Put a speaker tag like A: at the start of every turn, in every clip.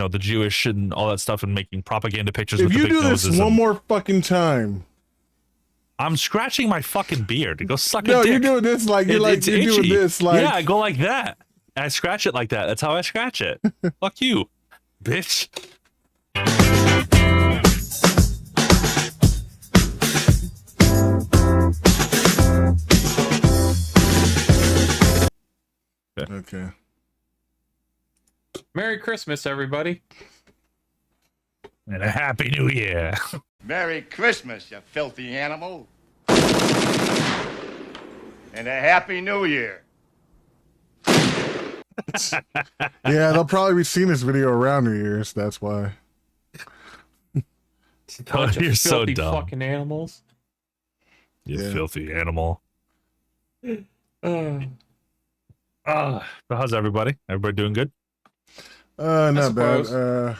A: know, the Jewish and all that stuff and making propaganda pictures
B: If
A: with the
B: you
A: big
B: do this
A: noses.
B: one more fucking time,
A: I'm scratching my fucking beard. Go suck a
B: no,
A: dick.
B: you're doing this like you're doing this like
A: yeah, I go like that. I scratch it like that. That's how I scratch it. Fuck you, bitch.
B: Okay.
C: Merry Christmas, everybody.
A: And a Happy New Year.
D: Merry Christmas, you filthy animal. And a Happy New Year.
B: Yeah, they'll probably be seeing this video around New Year's. That's why.
C: Bunch of
A: You're so
C: filthy
A: dumb.
C: fucking animals.
A: You filthy animal. So how's everybody? Everybody doing good?
B: Not bad.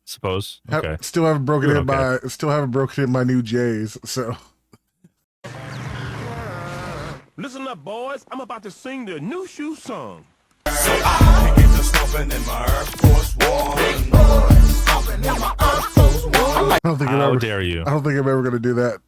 A: Suppose. Okay.
B: Still haven't broken in
A: Okay.
B: my new J's. So.
E: Listen up, boys. I'm about to sing the new shoe song.
F: So I begin to stomping in my Air Force One.
A: How dare you?
B: I don't think I'm ever gonna do that.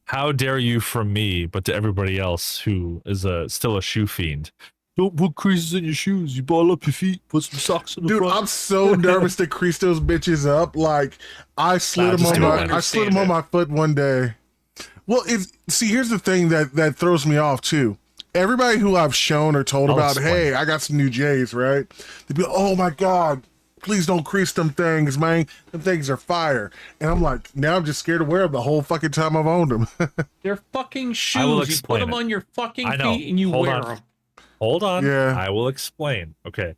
A: How dare you from me, but to everybody else who is still a shoe fiend. Don't put creases in your shoes. You ball up your feet. Put some socks in the front.
B: I'm so nervous to crease those bitches up. Like I slid them on my foot one day. Well, here's the thing that throws me off too. Everybody who I've shown or told about, hey, I got some new J's, right? They'd be, oh my God, please don't crease them things, man. Them things are fire. And I'm like, now I'm just scared to wear them the whole fucking time I've owned them.
C: They're fucking shoes. You put them on your fucking feet and you wear them.
A: Hold on.
B: Yeah.
A: I will explain. Okay.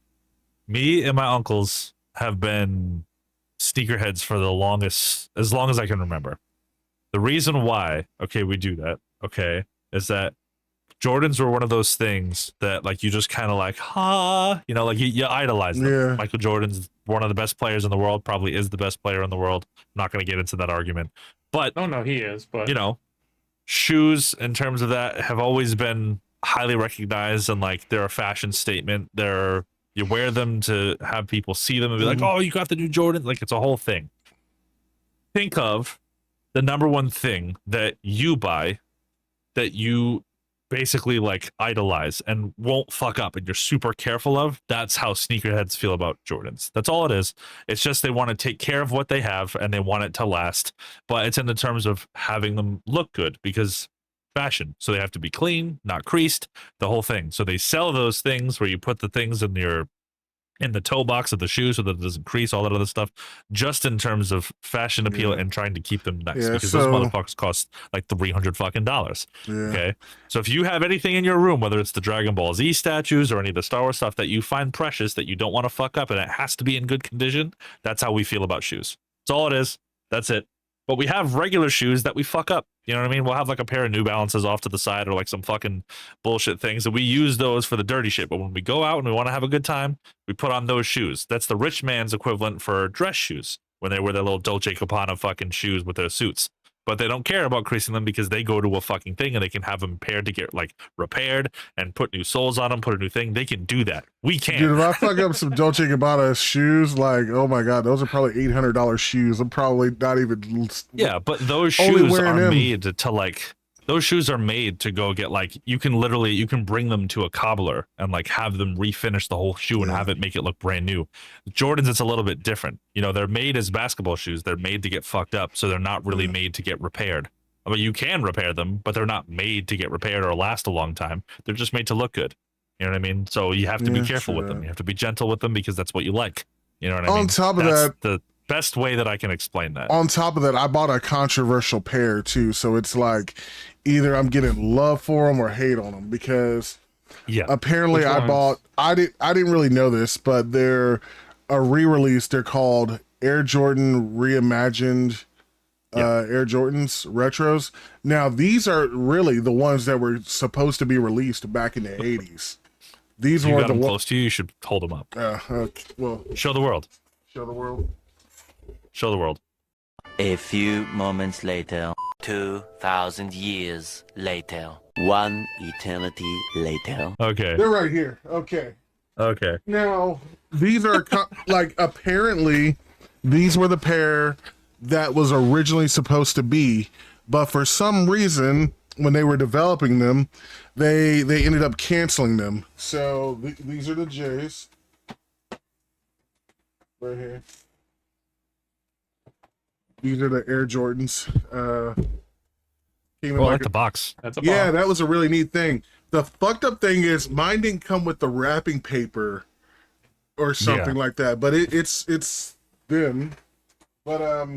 A: Me and my uncles have been sneakerheads for as long as I can remember. The reason why, we do that, is that Jordans were one of those things that, like, you just kind of like, like you idolize them.
B: Yeah.
A: Michael Jordan's one of the best players in the world, probably is the best player in the world. I'm not going to get into that argument. But,
C: no, he is. But,
A: shoes in terms of that have always been highly recognized, and, like, they're a fashion statement. You wear them to have people see them and be like, oh, you got the new Jordan. Like, it's a whole thing. Think of the number one thing that you buy that you basically like idolize and won't fuck up and you're super careful of. That's how sneakerheads feel about Jordans. That's all it is. It's just they want to take care of what they have and they want it to last, but it's in the terms of having them look good because fashion. So they have to be clean, not creased, the whole thing. So they sell those things where you put the things in the toe box of the shoe so that it doesn't crease, all that other stuff, just in terms of fashion appeal and trying to keep them nice, because those motherfuckers cost like $300 fucking dollars. Okay, so if you have anything in your room, whether it's the Dragon Ball Z statues or any of the Star Wars stuff that you find precious that you don't want to fuck up and it has to be in good condition, that's how we feel about shoes. That's all it is. That's it. But we have regular shoes that we fuck up. You know what I mean? We'll have like a pair of New Balances off to the side or like some fucking bullshit things, and we use those for the dirty shit. But when we go out and we want to have a good time, we put on those shoes. That's the rich man's equivalent for dress shoes, when they wear their little Dolce & Gabbana fucking shoes with their suits. But they don't care about creasing them because they go to a fucking thing and they can have them paired to get like repaired and put new soles on them, put a new thing. They can do that. We can't.
B: Dude, if I fuck up some Dolce & Gabbana shoes, like, oh my God, those are probably $800 shoes. I'm probably not even.
A: Yeah, but those shoes are made to like. Those shoes are made to go get like, you can bring them to a cobbler and like have them refinish the whole shoe and have it make it look brand new. Jordans, it's a little bit different. They're made as basketball shoes. They're made to get fucked up. So they're not really made to get repaired. But you can repair them, but they're not made to get repaired or last a long time. They're just made to look good. You know what I mean? So you have to be careful with them. You have to be gentle with them because that's what you like. You know what I mean?
B: On top of that,
A: the best way that I can explain that.
B: On top of that, I bought a controversial pair too. So it's like either I'm getting love for them or hate on them, because apparently I didn't really know this, but they're a re-release. They're called Air Jordan Reimagined Air Jordans Retros. Now these are really the ones that were supposed to be released back in the 80s. These were the
A: close to you. You should hold them up.
B: Okay. Well,
A: show the world.
B: Show the world.
A: Show the world.
G: A few moments later, 2,000 years later, one eternity later.
A: Okay.
B: They're right here. Okay.
A: Okay.
B: Now, these are like apparently these were the pair that was originally supposed to be, but for some reason when they were developing them, they ended up canceling them. So these are the J's right here. These are the Air Jordans.
A: Well, like the box.
C: That's a box.
B: Yeah, that was a really neat thing. The fucked up thing is mine didn't come with the wrapping paper or something like that, but it's them. But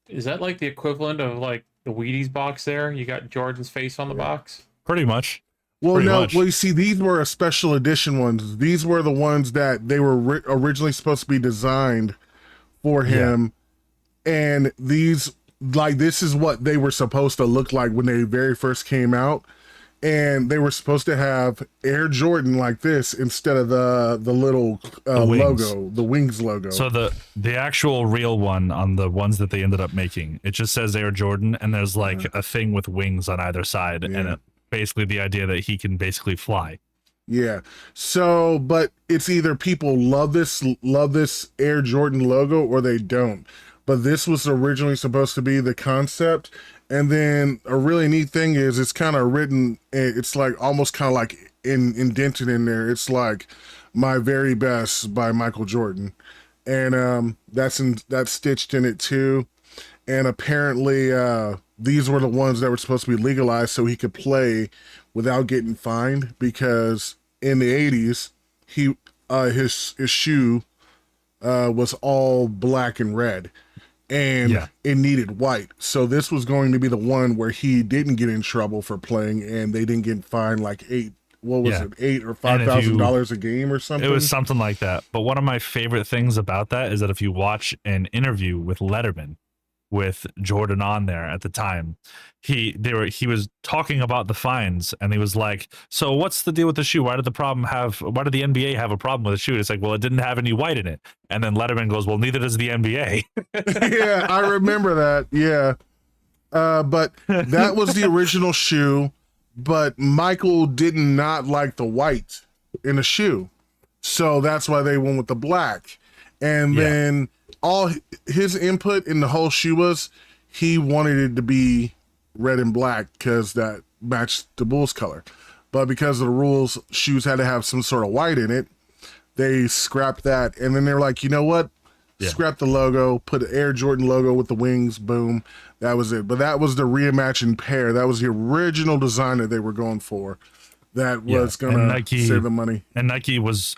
C: is that like the equivalent of like the Wheaties box there? You got Jordan's face on the box?
A: Pretty much.
B: Well, well, you see, these were a special edition ones. These were the ones that they were originally supposed to be designed for him. Yeah. And these, like, this is what they were supposed to look like when they very first came out. And they were supposed to have Air Jordan like this instead of the little logo, the wings logo.
A: So the actual real one on the ones that they ended up making, it just says Air Jordan, and there's like a thing with wings on either side, and basically the idea that he can basically fly.
B: Yeah. So, but it's either people love this Air Jordan logo or they don't. But this was originally supposed to be the concept. And then a really neat thing is it's kind of written, it's like almost kind of like indented in there. It's like "My Very Best" by Michael Jordan. And that's stitched in it too. And apparently these were the ones that were supposed to be legalized so he could play without getting fined, because in the 80s, his shoe was all black and red. And it needed white. So this was going to be the one where he didn't get in trouble for playing, and they didn't get fined like $8 or $5,000 a game or something.
A: It was something like that. But one of my favorite things about that is that if you watch an interview with Letterman with Jordan on there at the time, he was talking about the fines, and he was like, so what's the deal with the shoe? Why did the NBA have a problem with the shoe? And it's like, well, it didn't have any white in it. And then Letterman goes, well, neither does the NBA.
B: Yeah, I remember that. Yeah. But that was the original shoe, but Michael did not like the white in the shoe. So that's why they went with the black. And then all his input in the whole shoe was he wanted it to be red and black because that matched the Bulls color. But because of the rules, shoes had to have some sort of white in it. They scrapped that. And then they're like, you know what? Scrap the logo, put an Air Jordan logo with the wings, boom. That was it. But that was the reimagined pair. That was the original design that they were going for. That was gonna save the money,
A: and Nike was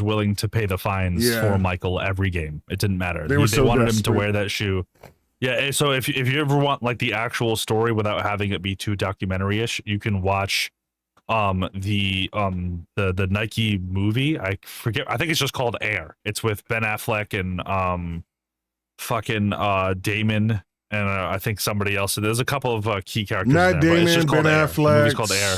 A: willing to pay the fines for Michael every game. It didn't matter. They wanted him to wear that shoe. Yeah. So if you ever want like the actual story without having it be too documentary-ish, you can watch the Nike movie. I forget. I think it's just called Air. It's with Ben Affleck and Damon. And I think somebody else. There's a couple of key characters.
B: Not Damon,
A: it's just
B: Ben Affleck. The movie's
A: called Air.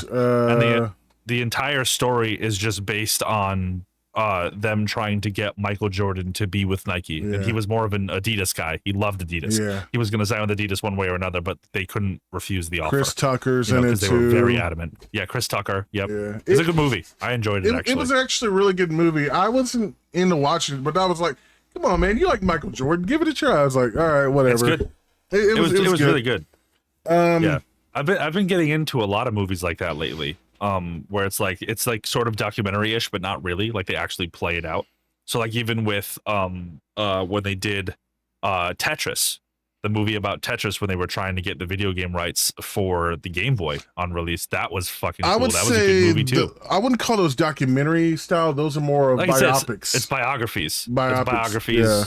A: And the entire story is just based on them trying to get Michael Jordan to be with Nike. And he was more of an Adidas guy. He loved Adidas. Yeah. He was going to sign with Adidas one way or another, but they couldn't refuse the offer.
B: Chris Tucker's in it
A: because they were very adamant. Yeah, Chris Tucker. Yep. Yeah. It's a good movie. I enjoyed it, actually.
B: It was actually a really good movie. I wasn't into watching it, but I was like, come on, man. You like Michael Jordan. Give it a try. I was like, all right, whatever.
A: It's good. It was really good. Yeah, I've been getting into a lot of movies like that lately, where it's like sort of documentary-ish, but not really. Like they actually play it out. So like even with when they did Tetris, the movie about Tetris, when they were trying to get the video game rights for the Game Boy on release, that was fucking cool. That was a good movie too.
B: I wouldn't call those documentary style. Those are more of biopics.
A: It's biographies.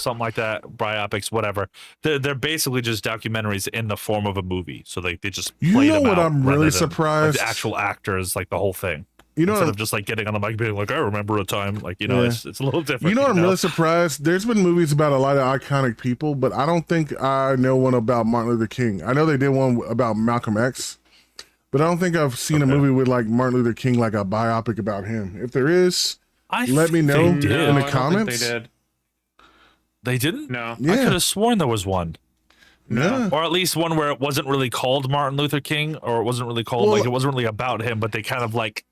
A: Something like that. Biopics, whatever. They're basically just documentaries in the form of a movie. So they just play them out. You know what I'm really surprised? Like the actual actors, like the whole thing. Instead of just like getting on the mic being like, I remember a time, like, it's a little different.
B: You know what I'm really surprised? There's been movies about a lot of iconic people, but I don't think I know one about Martin Luther King. I know they did one about Malcolm X, but I don't think I've seen a movie with like Martin Luther King, like a biopic about him. If there is, let me know in the comments.
C: They did.
A: They didn't?
C: No.
A: Yeah. I could have sworn there was one.
B: No.
A: Or at least one where it wasn't really called Martin Luther King, or it wasn't really called, it wasn't really about him, but they kind of like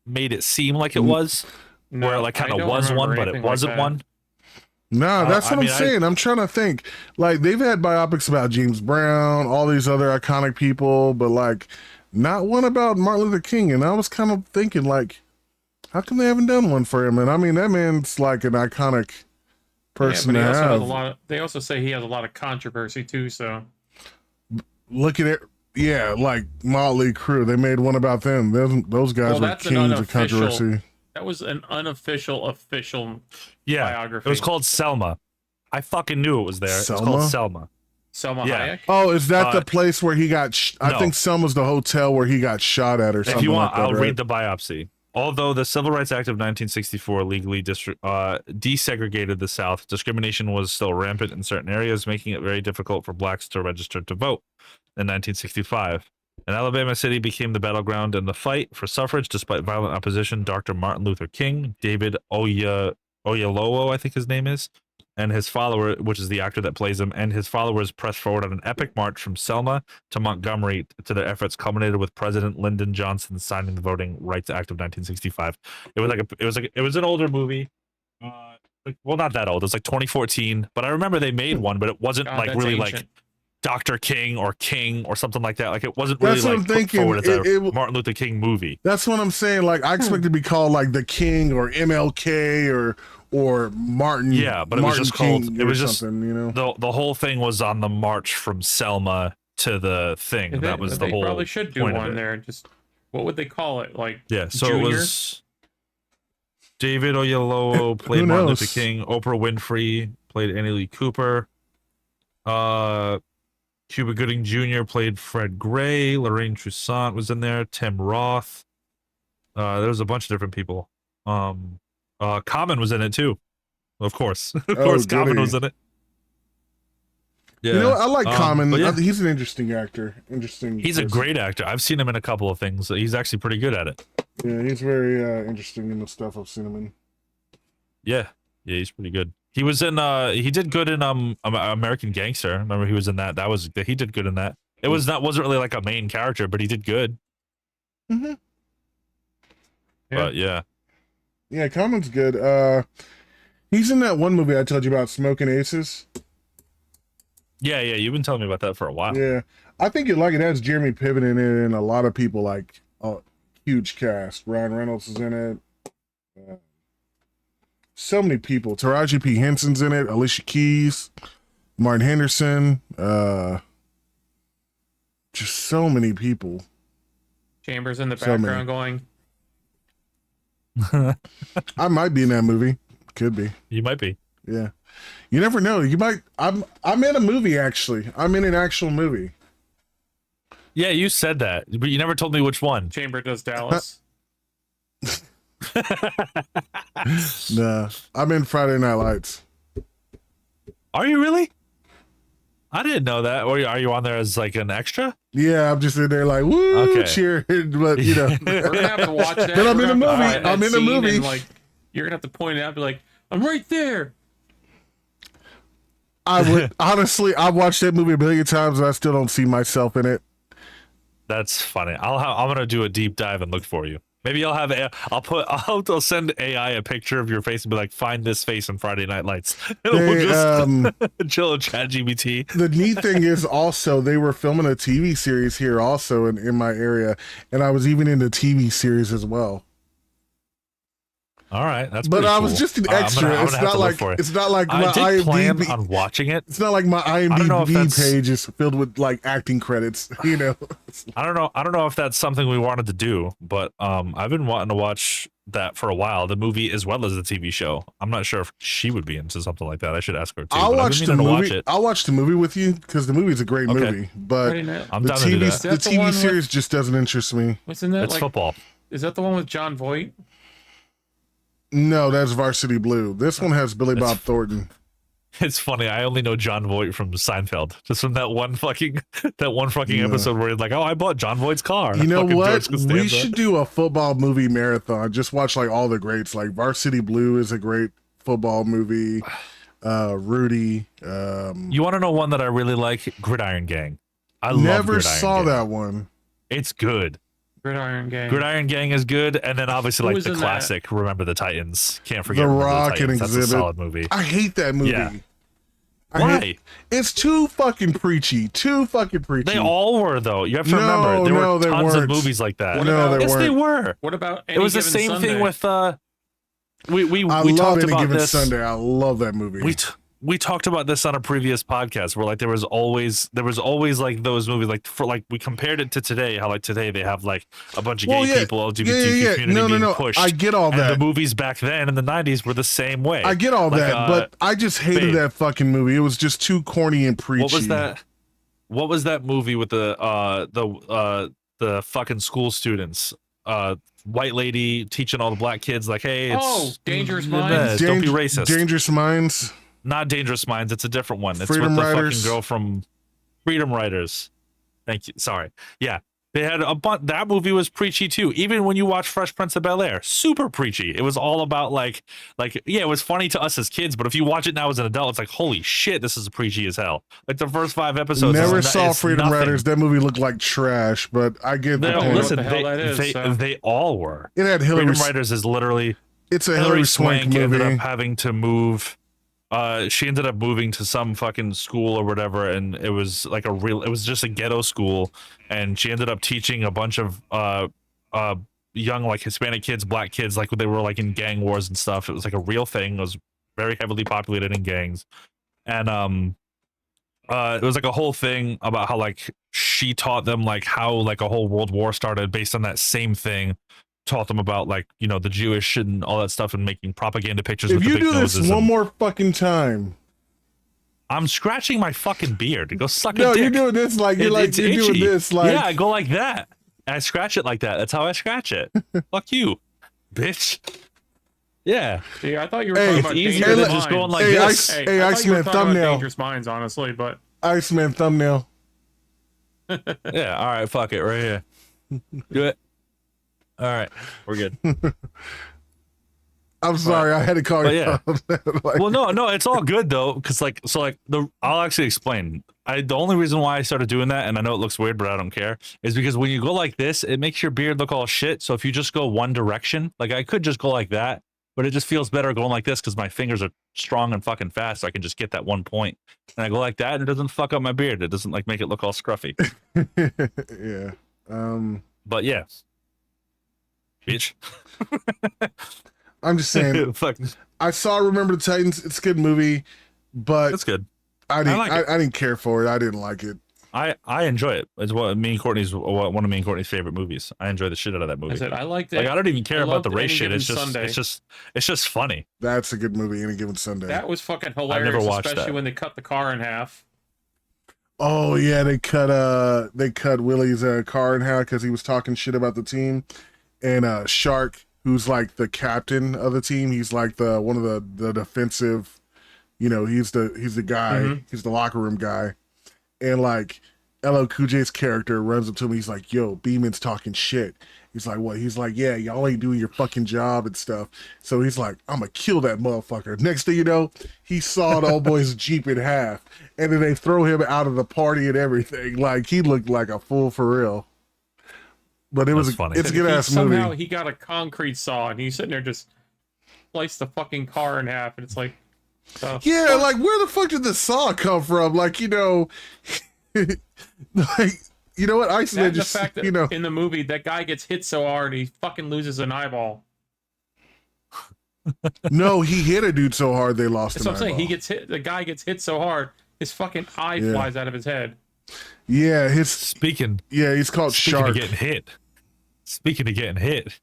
A: made it seem like it was. where it like kind
C: I
A: of
C: don't
A: was
C: remember
A: one, but it
C: anything like
A: wasn't
C: that.
A: one.
B: No, that's what
A: I
B: I'm
A: mean,
B: saying. I'm trying to think. Like they've had biopics about James Brown, all these other iconic people, but like not one about Martin Luther King. And I was kind of thinking, like, how come they haven't done one for him? And I mean, that man's like an iconic person
C: but
B: to
C: he also has
B: have.
C: a lot of, they also say he has a lot of controversy too, so
B: Look at it. Yeah, like Motley Crue. They made one about them. Those guys
C: Well,
B: were
C: that's an
B: kings of
C: unofficial-
B: controversy.
C: that was an unofficial
A: Yeah,
C: biography.
A: it was called Selma. I fucking knew it was there. It's called Selma.
C: Selma
A: Yeah.
C: Hayek.
B: Oh, is that the
A: Uh,
B: place where he got? I
A: no.
B: think Selma's the hotel where he got shot at, or something.
A: If you want,
B: like that,
A: I'll
B: right?
A: read the biopsy. Although the Civil Rights Act of 1964 legally desegregated the South, discrimination was still rampant in certain areas, making it very difficult for blacks to register to vote. In 1965, and Alabama City became the battleground in the fight for suffrage. Despite violent opposition, Dr. Martin Luther King, David Oyelowo, I think his name is, and his follower, which is the actor that plays him, and his followers pressed forward on an epic march from Selma to Montgomery to their efforts culminated with President Lyndon Johnson signing the Voting Rights Act of 1965. It was an older movie. Well, not that old. It was like 2014, but I remember they made one, but it wasn't
C: God,
A: like
C: that's
A: really
C: ancient.
A: like Dr. King or King or something like that. Like it wasn't really
B: That's what
A: like
B: I'm
A: put
B: thinking.
A: forward as a
B: It-
A: Martin Luther King movie.
B: That's what I'm saying. Like I expect to be called like the King or MLK or Martin.
A: Yeah, but it was
B: Martin
A: just called.
B: King
A: It
B: or
A: was just
B: something, you know.
A: the whole thing was on the march from Selma to the thing.
C: They-
A: That was the
C: they
A: whole.
C: probably should do
A: point of
C: one
A: it.
C: there. Just what would they call it? Like
A: Yeah, so
C: Junior?
A: it was David Oyelowo played
B: Who
A: Martin
B: knows?
A: Luther King. Oprah Winfrey played Annie Lee Cooper. Cuba Gooding Jr. played Fred Gray. Lorraine Toussaint was in there. Tim Roth. There was a bunch of different people. Common was in it too. Of course. Of course, Common
B: goody.
A: was in it. Yeah.
B: You know, I like Common.
A: but yeah,
B: He's an interesting actor. Interesting.
A: he's a
B: person.
A: great actor. I've seen him in a couple of things. He's actually pretty good at it.
B: Yeah, he's very interesting in the stuff I've seen him in.
A: Yeah, he's pretty good. He was in he did good in American Gangster. Remember he was in that. He did good in that. It wasn't really like a main character, but he did good.
B: Mm-hmm.
A: But yeah.
B: Yeah, Common's good. He's in that one movie I told you about, Smoking Aces.
A: Yeah, you've been telling me about that for a while.
B: Yeah, I think you'd like it. It has Jeremy Piven in it and a lot of people, like a huge cast. Ryan Reynolds is in it. So many people. Taraji P. Henson's in it. Alicia Keys, Martin Henderson. Just so many people.
C: Chambers in the
B: So many.
C: background going.
B: I might be in that movie. Could be.
A: You might be.
B: Yeah. You never know. You might. I'm in a movie actually. I'm in an actual movie.
A: Yeah, you said that, but you never told me which one.
C: Chamber does Dallas.
B: Nah, I'm in Friday Night Lights.
A: Are you really? I didn't know that. Or are you on there as like an extra?
B: Yeah, I'm just in there like woo,
A: Okay.
B: cheering, but you know.
C: We're gonna have to watch that.
B: But I'm
C: We're
B: in a
C: gonna have to
B: movie.
C: find that
B: I'm in a
C: scene
B: movie.
C: and, like, you're gonna have to point it out. And be like, I'm right there.
B: I would honestly, I've watched that movie a million times and I still don't see myself in it.
A: That's funny. I'm gonna do a deep dive and look for you. Maybe I'll send AI a picture of your face and be like, find this face in Friday Night Lights. And we'll just chill chat GBT.
B: The neat thing is also they were filming a TV series here also in my area, and I was even in the TV series as well.
A: All right, that's.
B: But
A: pretty
B: I was
A: cool.
B: just an
A: I'm
B: extra.
A: gonna have
B: It's
A: to
B: not
A: look
B: like
A: for it.
B: it's not like my
A: I did plan
B: IMDb.
A: on watching it.
B: It's not like my
A: don't know if
B: IMDb
A: that's-
B: page is filled with like acting credits. You know.
A: I don't know if that's something we wanted to do, but I've been wanting to watch that for a while, the movie as well as the TV show. I'm not sure if she would be into something like that. I should ask her too.
B: I'll
A: but I've
B: watch
A: been
B: the
A: meaning to
B: movie.
A: watch it.
B: I'll watch the movie with you because the movie's a great
A: Okay.
B: movie. But
C: Friday Night-
A: I'm
B: the
A: down to do
B: TV
A: that.
B: the
C: That's the one
B: TV
C: with-
B: series just doesn't interest me.
C: What's in that?
A: It's
C: Like,
A: football.
C: is that the one with John Voight?
B: No, that's Varsity Blue. This one has Billy Bob Thornton.
A: It's funny. I only know John Voight from Seinfeld, just from that one fucking
B: Yeah.
A: episode where he's like, "Oh, I bought John Voight's car."
B: You know
A: Fucking
B: what?
A: George Costanza.
B: We should do a football movie marathon. Just watch like all the greats. Like Varsity Blue is a great football movie. Rudy.
A: You want to know one that I really like? Gridiron Gang. I love
B: Never
A: Gridiron
B: saw
A: Gang.
B: that one.
A: It's good.
C: Gridiron Gang
A: is good, and then obviously
C: Who
A: like
C: was
A: the
C: in
A: classic Remember the Titans. Can't forget
B: The
A: Remember
B: Rock
A: the Titans.
B: and
A: That's a
B: Exhibit.
A: solid movie.
B: I hate that movie.
A: Yeah. Why?
B: It's too fucking preachy.
A: They all were though. You have to remember there were tons of movies like that. They were.
C: What about
A: it was the same
C: Sunday?
A: thing with we
B: I
A: love
B: talked
A: Any
B: about
A: Given
B: this Sunday. I love that movie.
A: We talked about this on a previous podcast where like there was always like those movies like for like we compared it to today, how like today they have like a bunch of gay people, LGBT community being pushed.
B: I get all that.
A: And the movies back then in the 90s were the same way.
B: I get all that, but I just hated that fucking movie. It was just too corny and preachy.
A: What was that movie with the fucking school students? White lady teaching all the black kids like, hey, it's
C: Dangerous Minds.
A: Don't be racist.
B: Dangerous Minds.
A: Not Dangerous Minds. It's a different one. It's
B: Freedom
A: with the
B: Riders.
A: fucking girl from Freedom Riders. Thank you. Sorry. Yeah. They had a bunch. That movie was preachy too. Even when you watch Fresh Prince of Bel-Air, super preachy. It was all about like, yeah, it was funny to us as kids, but if you watch it now as an adult, it's like, holy shit, this is preachy as hell. Like the first 5 episodes.
B: Never saw Freedom Riders. That movie looked like trash, but I get the point.
A: Listen,
C: what the hell that is,
A: they all were.
B: It had Hillary.
A: Freedom Riders is literally.
B: It's a Hillary Swank movie.
A: Ended up having to move. She ended up moving to some fucking school or whatever, and it was like it was just a ghetto school, and she ended up teaching a bunch of young like Hispanic kids, black kids, like they were like in gang wars and stuff. It was like a real thing. It was very heavily populated in gangs, and it was like a whole thing about how like she taught them like how like a whole world war started based on that same thing. Taught them about like, you know, the Jewish and all that stuff and making propaganda pictures with the big noses.
B: If you do this one more fucking time,
A: I'm scratching my fucking beard. Go suck a
B: no,
A: dick.
B: you're doing this like you're doing this like
A: yeah, I go like that. I scratch it like that. That's how I scratch it. Fuck you, bitch. Yeah.
C: See, I thought you were talking about
A: easier than just going like this.
B: Hey, Iceman thumbnail.
C: Dangerous Minds, honestly, but
B: Iceman thumbnail.
A: Yeah. All right. Fuck it. Right here. Do it. All right, we're good.
B: I'm sorry, I had to call you.
A: Yeah.
B: Like,
A: well, no, it's all good though, because I'll actually explain. The only reason why I started doing that, and I know it looks weird, but I don't care, is because when you go like this, it makes your beard look all shit. So if you just go one direction, like I could just go like that, but it just feels better going like this because my fingers are strong and fucking fast, so I can just get that one point. And I go like that, and it doesn't fuck up my beard. It doesn't like make it look all scruffy.
B: yeah.
A: But yeah. Bitch.
B: I'm just saying. I saw Remember the Titans. It's a good movie, but
A: it's good.
B: I didn't care for it. I didn't like it.
A: I enjoy it. It's one of me and Courtney's favorite movies. I enjoy the shit out of that movie.
C: I liked it.
A: Like I don't even care about the race shit.
C: It's
A: just funny.
B: That's a good movie. Any Given Sunday.
C: That was fucking hilarious.
A: I've never watched
C: especially
A: that.
C: when they cut the car in half.
B: Oh yeah, they cut Willie's car in half because he was talking shit about the team, and Shark, who's like the captain of the team, he's like one of the defensive, you know, he's the guy, he's the locker room guy, and like LL Cool J's character runs up to him, he's like, "Yo, Beeman's talking shit." He's like, "What?" He's like, "Yeah, y'all ain't doing your fucking job and stuff." So he's like, "I'm gonna kill that motherfucker." Next thing you know, he sawed old boy's Jeep in half, and then they throw him out of the party and everything. Like he looked like a fool for real. But it was funny. It's a good ass movie.
C: Somehow he got a concrete saw and he's sitting there just sliced the fucking car in half, and it's like,
B: yeah, like where the fuck did the saw come from? Like, you know, like. You know what? Iceman just,
C: the fact that
B: you know,
C: in the movie that guy gets hit so hard he fucking loses an eyeball.
B: No, he hit a dude so hard they lost
C: That's
B: an
C: what I'm
B: eyeball.
C: saying. He gets hit. The guy gets hit so hard his fucking eye flies out of his head.
B: Yeah, he's called
A: Speaking
B: Shark.
A: Of getting hit. Speaking of getting hit,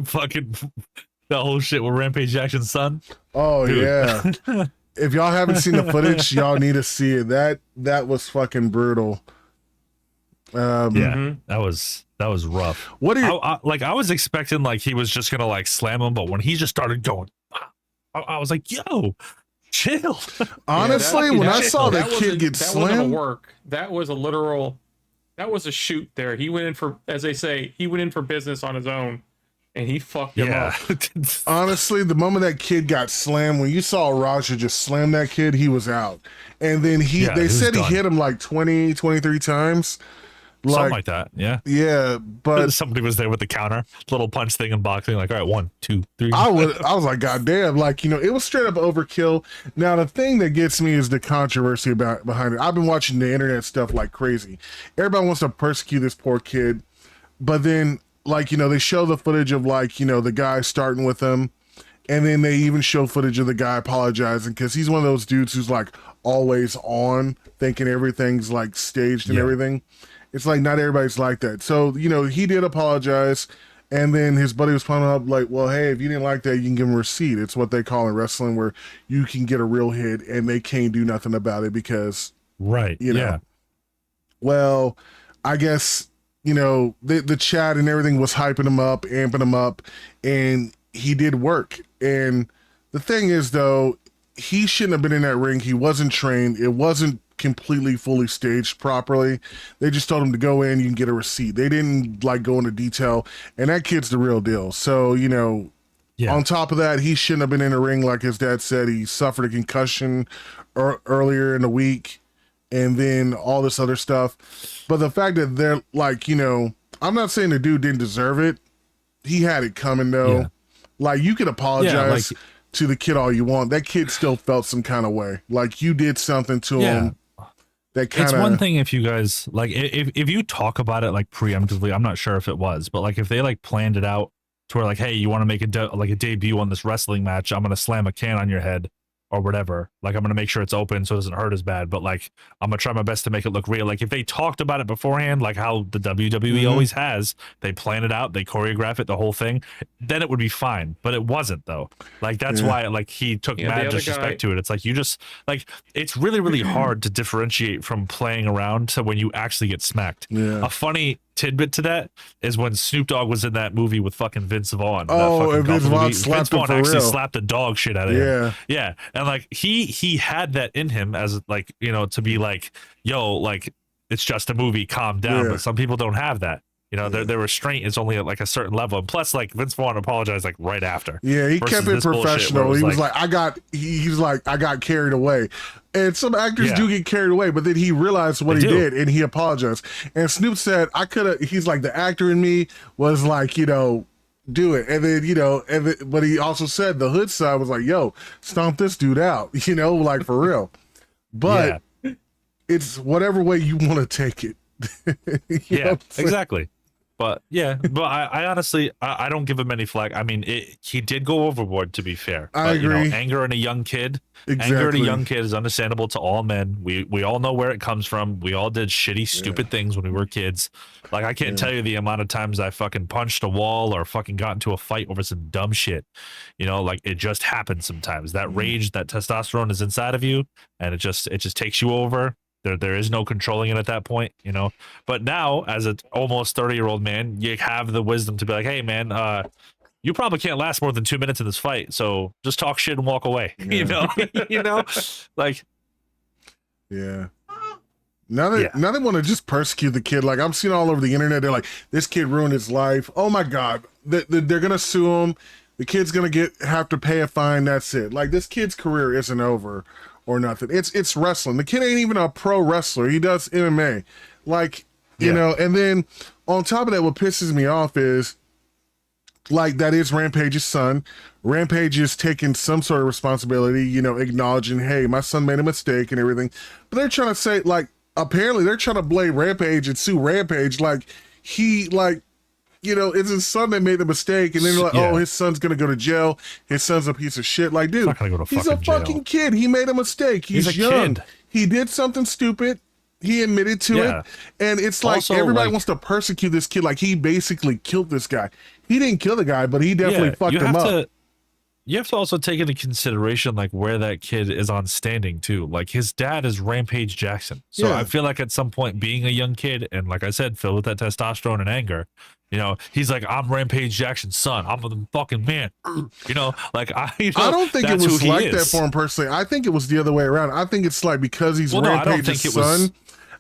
A: fucking the whole shit with Rampage Jackson's son.
B: Oh dude. Yeah. If y'all haven't seen the footage, y'all need to see it. That was fucking brutal.
A: That was rough.
B: What are you
A: I was expecting like he was just gonna like slam him, but when he just started going, I was like, yo, chill.
B: Honestly, when I saw that kid get
C: that
B: slammed,
C: wasn't a work. That was a literal. That was a shoot. There, he went in for, as they say, he went in for business on his own, and he fucked him up.
B: Honestly, the moment that kid got slammed, when you saw Raja just slam that kid, he was out. And then they said he hit him like 20, 23 times.
A: Something like that. Yeah.
B: Yeah, but
A: Somebody was there with the counter, little punch thing in boxing, like, all right, 1, 2, 3.
B: I was like, God damn, like, it was straight up overkill. Now the thing that gets me is the controversy behind it. I've been watching the internet stuff like crazy. Everybody wants to persecute this poor kid, but then like, they show the footage of like, the guy starting with him, and then they even show footage of the guy apologizing because he's one of those dudes who's like always on, thinking everything's like staged and everything. It's like not everybody's like that. So, he did apologize, and then his buddy was pointing up like, well, hey, if you didn't like that, you can give him a receipt. It's what they call in wrestling where you can get a real hit and they can't do nothing about it because,
A: right.
B: Well, I guess, the chat and everything was hyping him up, amping him up, and he did work. And the thing is, though, he shouldn't have been in that ring. He wasn't trained. It wasn't completely fully staged properly. They just told him to go in, you can get a receipt. They didn't like go into detail, and that kid's the real deal. So, on top of that, he shouldn't have been in the ring. Like his dad said, he suffered a concussion earlier in the week, and then all this other stuff. But the fact that they're like, I'm not saying the dude didn't deserve it. He had it coming though. Yeah. Like, you could apologize to the kid all you want. That kid still felt some kind of way. Like, you did something to him. That kind of.
A: It's one thing if you guys like, if you talk about it like preemptively, I'm not sure if it was, but like if they like planned it out to where like, hey, you want to make a debut on this wrestling match, I'm gonna slam a can on your head or whatever. Like, I'm gonna make sure it's open so it doesn't hurt as bad, but like I'm gonna try my best to make it look real. Like, if they talked about it beforehand, like how the WWE always has, they plan it out, they choreograph it, the whole thing, then it would be fine. But it wasn't though. Like, that's why like he took mad disrespect to it. It's like, you just like, it's really, really hard to differentiate from playing around to when you actually get smacked. A funny tidbit to that is when Snoop Dogg was in that movie with fucking Vince Vaughn.
B: And Vince Vaughn
A: actually slapped the dog shit out of him. Yeah. And like he had that in him as like, to be like, yo, like, it's just a movie, calm down. But some people don't have that. Their restraint is only at like a certain level. And plus, like, Vince Vaughn apologized like right after.
B: Yeah, he kept it professional. He was like, I got carried away. And some actors do get carried away, but then he realized what he did and he apologized. And Snoop said, he's like, the actor in me was like, do it. And then, but he also said the hood side was like, yo, stomp this dude out, like for real. But it's whatever way you want to take it.
A: Exactly. But I honestly, I don't give him any flack. I mean, he did go overboard, to be fair.
B: I agree.
A: Anger in a young kid. Anger in a young kid is understandable to all men. We all know where it comes from. We all did shitty, stupid things when we were kids. Like, I can't tell you the amount of times I fucking punched a wall or fucking got into a fight over some dumb shit. Like, it just happens sometimes. That rage, that testosterone is inside of you, and it just takes you over. There is no controlling it at that point, But now, as an almost 30-year-old man, you have the wisdom to be like, hey, man, you probably can't last more than 2 minutes in this fight, so just talk shit and walk away. Like,
B: Now they want to just persecute the kid. Like, I'm seeing all over the internet, they're like, this kid ruined his life. Oh my God, they're gonna sue him. The kid's gonna have to pay a fine. That's it. Like, this kid's career isn't over. Or nothing. It's wrestling. The kid ain't even a pro wrestler. He does MMA. Like, and then on top of that, what pisses me off is, like, that is Rampage's son. Rampage is taking some sort of responsibility, acknowledging, hey, my son made a mistake and everything. But they're trying to say, like, apparently they're trying to blame Rampage and sue Rampage. Like, it's his son that made the mistake, and then they're like, oh, his son's gonna go to jail. His son's a piece of shit. Like, dude, he's a fucking kid. He made a mistake. He's young. Kid. He did something stupid. He admitted to it. And it's like, also, everybody wants to persecute this kid. Like, he basically killed this guy. He didn't kill the guy, but he definitely fucked him up.
A: You have to also take into consideration like where that kid is on standing too. Like, his dad is Rampage Jackson. So I feel like at some point, being a young kid and, like I said, filled with that testosterone and anger, he's like, I'm Rampage Jackson's son. I'm the fucking man. Like, I
B: don't think it was like that for him personally. I think it was the other way around. I think it's like, because he's Rampage's son,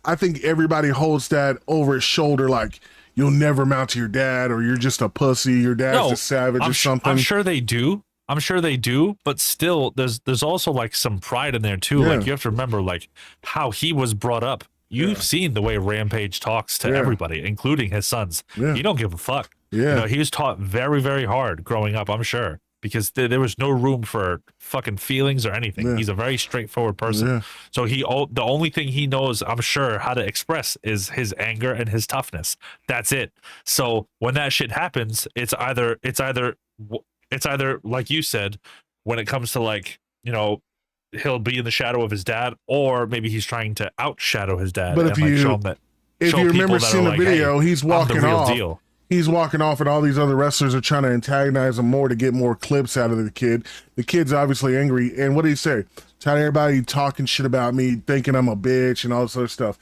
B: I think everybody holds that over his shoulder, like, you'll never mount to your dad, or you're just a pussy, your dad's a savage or something.
A: I'm sure they do. But still, there's also like some pride in there too. Like, you have to remember like how he was brought up. You've seen the way Rampage talks to everybody, including his sons. He don't give a fuck. He was taught very, very hard growing up, I'm sure, because there was no room for fucking feelings or anything. He's a very straightforward person. So the only thing he knows, I'm sure, how to express is his anger and his toughness. That's it. So when that shit happens, it's either like you said, when it comes to like, he'll be in the shadow of his dad, or maybe he's trying to outshadow his dad.
B: But if you remember seeing the video, he's walking off. He's walking off, and all these other wrestlers are trying to antagonize him more to get more clips out of the kid. The kid's obviously angry, and what did he say? Telling everybody talking shit about me, thinking I'm a bitch, and all this other stuff.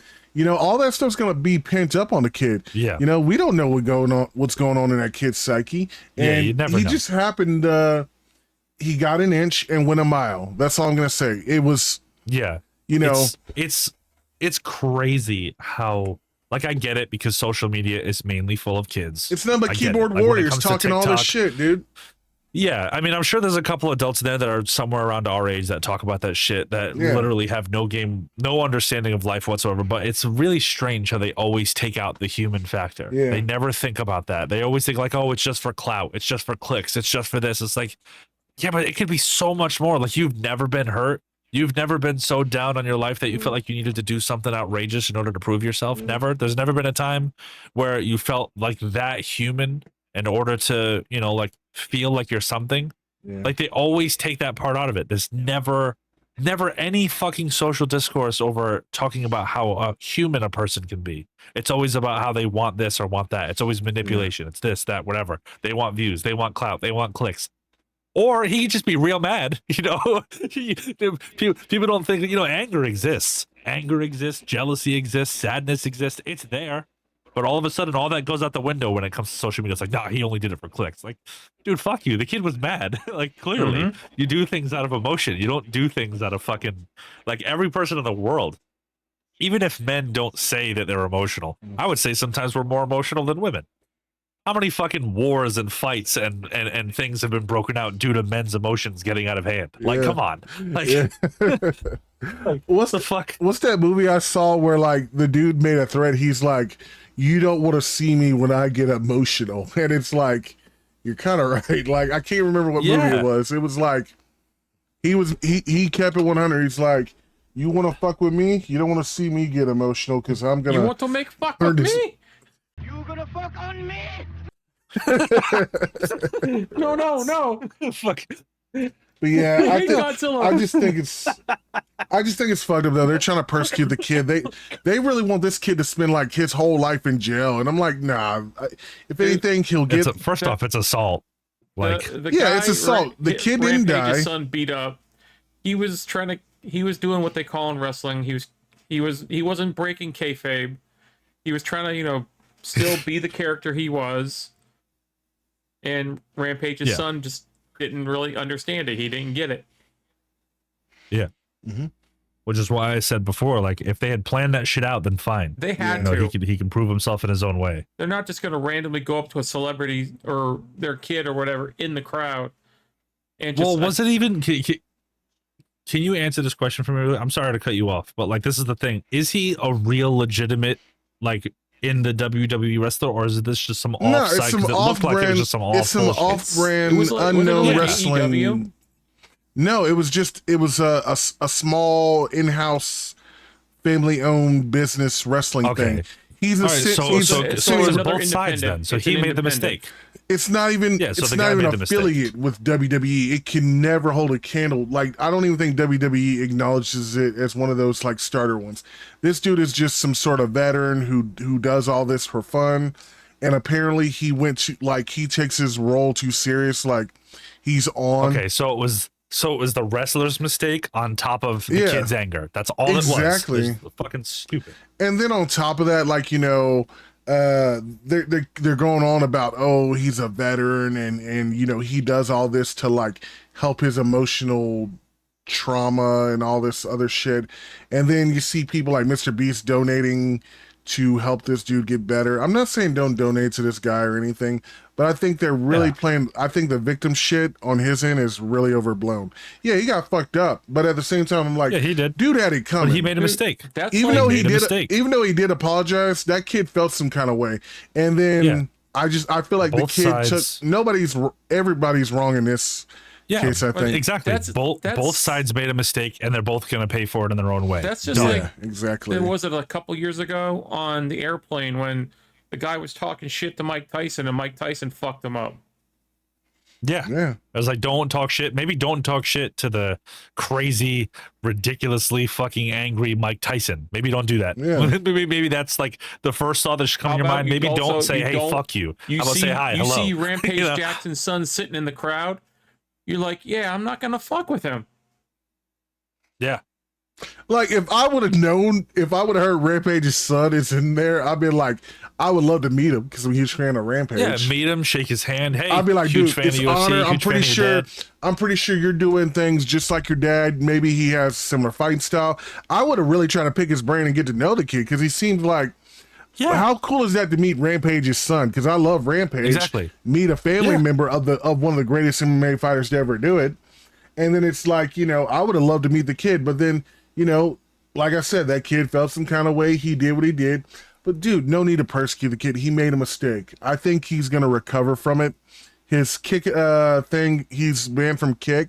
B: All that stuff's gonna be pent up on the kid.
A: Yeah.
B: We don't know what's going on in that kid's psyche. And
A: you never know.
B: Just happened. He got an inch and went a mile. That's all I'm gonna say. It was.
A: Yeah. It's crazy how. Like, I get it because social media is mainly full of kids.
B: It's nothing but keyboard warriors talking all this shit, dude.
A: Yeah, I mean, I'm sure there's a couple adults in there that are somewhere around our age that talk about that shit that literally have no understanding of life whatsoever. But it's really strange how they always take out the human factor.
B: Yeah.
A: They never think about that. They always think like, oh, it's just for clout. It's just for clicks. It's just for this. It's like, yeah, but it could be so much more. Like, you've never been hurt. You've never been so down on your life that you felt like you needed to do something outrageous in order to prove yourself. Never. There's never been a time where you felt like that human in order to, like, feel like you're something. Like, they always take that part out of it. There's never any fucking social discourse over talking about how human a person can be. It's always about how they want this or want that. It's always manipulation. It's this, that, whatever. They want views. They want clout. They want clicks. Or he could just be real mad, People don't think, anger exists. Anger exists, jealousy exists, sadness exists. It's there. But all of a sudden, all that goes out the window when it comes to social media. It's like, nah, he only did it for clicks. Like, dude, fuck you. The kid was mad. Like, clearly, you do things out of emotion. You don't do things out of fucking, like, every person in the world. Even if men don't say that they're emotional, I would say sometimes we're more emotional than women. How many fucking wars and fights and things have been broken out due to men's emotions getting out of hand? Like, come on. Like, like, what's the fuck?
B: What's that movie I saw where, like, the dude made a threat? He's like, you don't want to see me when I get emotional. And it's like, you're kind of right. Like, I can't remember what movie it was. It was like, he kept it 100. He's like, you want to fuck with me? You don't want to see me get emotional because I'm going to.
C: You want to make fuck with me?
D: You gonna fuck on me?
C: No.
A: Fuck.
B: But yeah, I just think it's fucked up though. They're trying to persecute the kid. They really want this kid to spend like his whole life in jail, and I'm like, nah. If anything, he'll get.
A: First off, it's assault. Like,
B: it's assault. The kid didn't die.
C: His son beat up. He was doing what they call in wrestling. He wasn't breaking kayfabe. He was trying to, still be the character he was. And Rampage's son just didn't really understand it. He didn't get it.
A: Yeah. Which is why I said before, like, if they had planned that shit out, then fine.
C: They had to.
A: He can prove himself in his own way.
C: They're not just going to randomly go up to a celebrity or their kid or whatever in the crowd. And just,
A: was it even... Can you answer this question for me? I'm sorry to cut you off, but, like, this is the thing. Is he a real legitimate, like, in the WWE wrestler, or is this just some off-site? Because it looked like it was just some
B: off-brand, unknown wrestling. AEW? No, it was a small in-house, family-owned business wrestling thing. He's
A: both sides then. So he made the mistake.
B: It's not even affiliate with WWE. It can never hold a candle. Like, I don't even think WWE acknowledges it as one of those like starter ones. This dude is just some sort of veteran who does all this for fun, and apparently he takes his role too serious. Like, he's on.
A: Okay, so it was the wrestler's mistake on top of the kid's anger. That's all
B: exactly.
A: It was. Fucking stupid.
B: And then on top of that, like, they're going on about, oh, he's a veteran and he does all this to like help his emotional trauma and all this other shit. And then you see people like Mr. Beast donating to help this dude get better. I'm not saying don't donate to this guy or anything, but I think they're really playing. I think the victim shit on his end is really overblown. Yeah, he got fucked up, but at the same time, I'm like,
A: yeah, he did.
B: Dude had it coming.
A: But he made a mistake.
C: That's
B: even
C: like,
B: though he did apologize, that kid felt some kind of way, and then I feel like
A: Both
B: the kid
A: sides.
B: took everybody's wrong in this case. I think
A: exactly. Both sides made a mistake, and they're both going to pay for it in their own way.
C: That's just
B: yeah,
C: like
B: exactly.
C: there was it a couple years ago on the airplane when the guy was talking shit to Mike Tyson and Mike Tyson fucked him up.
B: Yeah.
A: I was like, don't talk shit. Maybe don't talk shit to the crazy, ridiculously fucking angry Mike Tyson. Maybe don't do that.
B: Yeah.
A: maybe that's like the first thought that should come
C: How
A: in your
C: about
A: mind.
C: you
A: Maybe
C: also-
A: don't say,
C: you
A: hey,
C: don't-
A: fuck you.
C: You
A: How about
C: see,
A: say hi,
C: you
A: hello.
C: see Rampage
A: You know?
C: Jackson's son sitting in the crowd. You're like, yeah, I'm not gonna fuck with him.
A: Yeah.
B: Like if I would have known, if I would have heard Rampage's son is in there, I'd be like, I would love to meet him because I'm a huge fan of Rampage.
A: Yeah, meet him, shake his hand. Hey,
B: I'd be like,
A: huge
B: dude,
A: fan
B: it's
A: of
B: an
A: UFC,
B: honor. I'm
A: huge
B: pretty
A: fan of your
B: sure.
A: dad.
B: I'm pretty sure you're doing things just like your dad. Maybe he has similar fighting style. I would have really tried to pick his brain and get to know the kid because he seemed like.
A: Yeah.
B: How cool is that to meet Rampage's son? Because I love Rampage.
A: Exactly.
B: Meet a family
A: Yeah.
B: member of one of the greatest MMA fighters to ever do it, and then it's like, you know, I would have loved to meet the kid, but then, you know, like I said, that kid felt some kind of way. He did what he did. But, dude, no need to persecute the kid. He made a mistake. I think he's going to recover from it. His kick thing, he's banned from kick,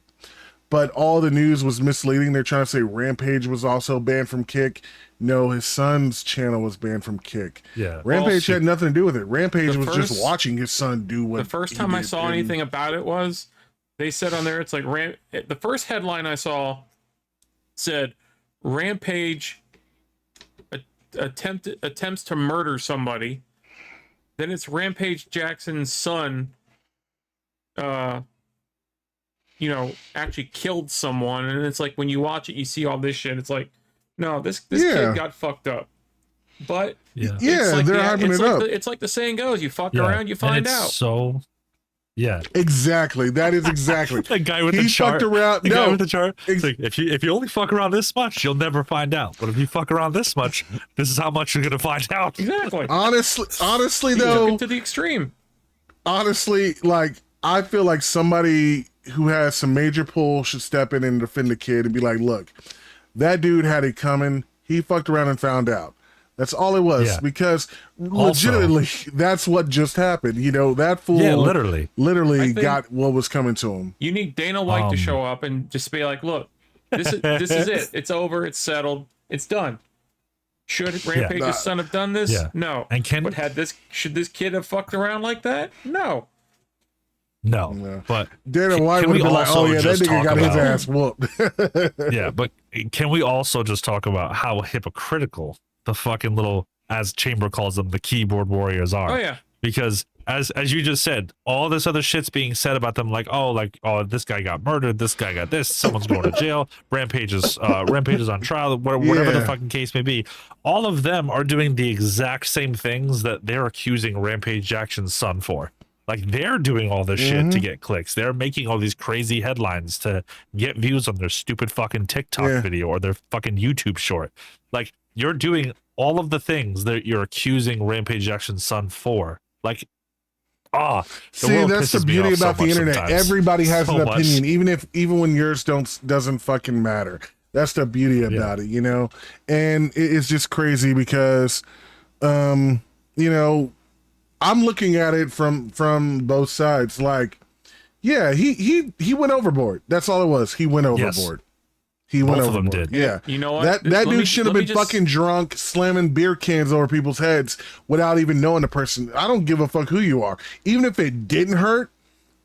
B: but all the news was misleading. They're trying to say Rampage was also banned from kick. No, his son's channel was banned from kick.
A: Yeah.
B: Rampage
C: Well,
B: had nothing to do with it. Rampage was just
C: first-
B: watching his son do what
C: The first
B: he
C: time I
B: did,
C: saw
B: and-
C: anything about it was they said on there, it's like the first headline I saw said Rampage attempts to murder somebody. Then it's Rampage Jackson's son, actually killed someone. And it's like when you watch it, you see all this shit. It's like, no, this
B: Yeah.
C: kid got fucked up. But
A: Yeah.
B: Yeah, they're hyping
C: it's
B: it
C: like
B: up.
C: it's like the saying goes: you fuck
A: Yeah.
C: around, you
A: And
C: find
A: it's
C: out.
A: So, yeah.
B: Exactly. That is exactly.
A: The guy with
B: He
A: the chart.
B: fucked around.
A: The guy
B: No,
A: with the chart. It's like, if you only fuck around this much, you'll never find out. But if you fuck around this much, this is how much you're gonna find out.
C: Exactly.
B: honestly
C: He took
B: though,
C: it to the extreme.
B: honestly, like I feel like somebody who has some major pull should step in and defend the kid and be like, look, that dude had it coming. He fucked around and found out. That's all it was.
A: Yeah.
B: Because
A: Also-
B: legitimately, that's what just happened. You know, that fool
A: Yeah, literally.
C: I think-
B: got what was coming to him.
C: You need Dana White to show up and just be like, "Look, this is it. It's over. It's settled. It's done." Should Rampage's son have done this?
A: Yeah.
C: No.
A: And
C: but should this kid have fucked around like that? No.
A: No,
B: Yeah.
A: but
B: Dana
A: can
B: White
A: we
B: would have been like,
A: also
B: oh, yeah, that
A: just
B: nigga
A: talk
B: got his
A: about-
B: ass whooped.
A: yeah, but can we also just talk about how hypocritical the fucking little, as Chamber calls them, the keyboard warriors are?
C: Oh yeah.
A: Because as you just said, all this other shit's being said about them, like oh, this guy got murdered, this guy got this, someone's going to jail, Rampage is on trial, whatever the
B: Yeah.
A: fucking case may be. All of them are doing the exact same things that they're accusing Rampage Jackson's son for. Like, they're doing all this shit to get clicks. They're making all these crazy headlines to get views on their stupid fucking TikTok video or their fucking YouTube short. Like, you're doing all of the things that you're accusing Rampage Jackson's son for. Like,
B: See, that's the beauty about the internet. Everybody has
A: So
B: an
A: much.
B: opinion, even when yours doesn't fucking matter. That's the beauty about it, you know. And it's just crazy because, you know, I'm looking at it from both sides. Like, yeah, he went overboard. That's all it was. He went overboard. He went
A: Both of them
B: overboard.
A: did.
B: Yeah.
C: You know what?
B: That
C: Let me-
B: dude should have
C: let me
B: been
C: just-
B: fucking drunk, slamming beer cans over people's heads without even knowing the person. I don't give a fuck who you are. Even if it didn't hurt,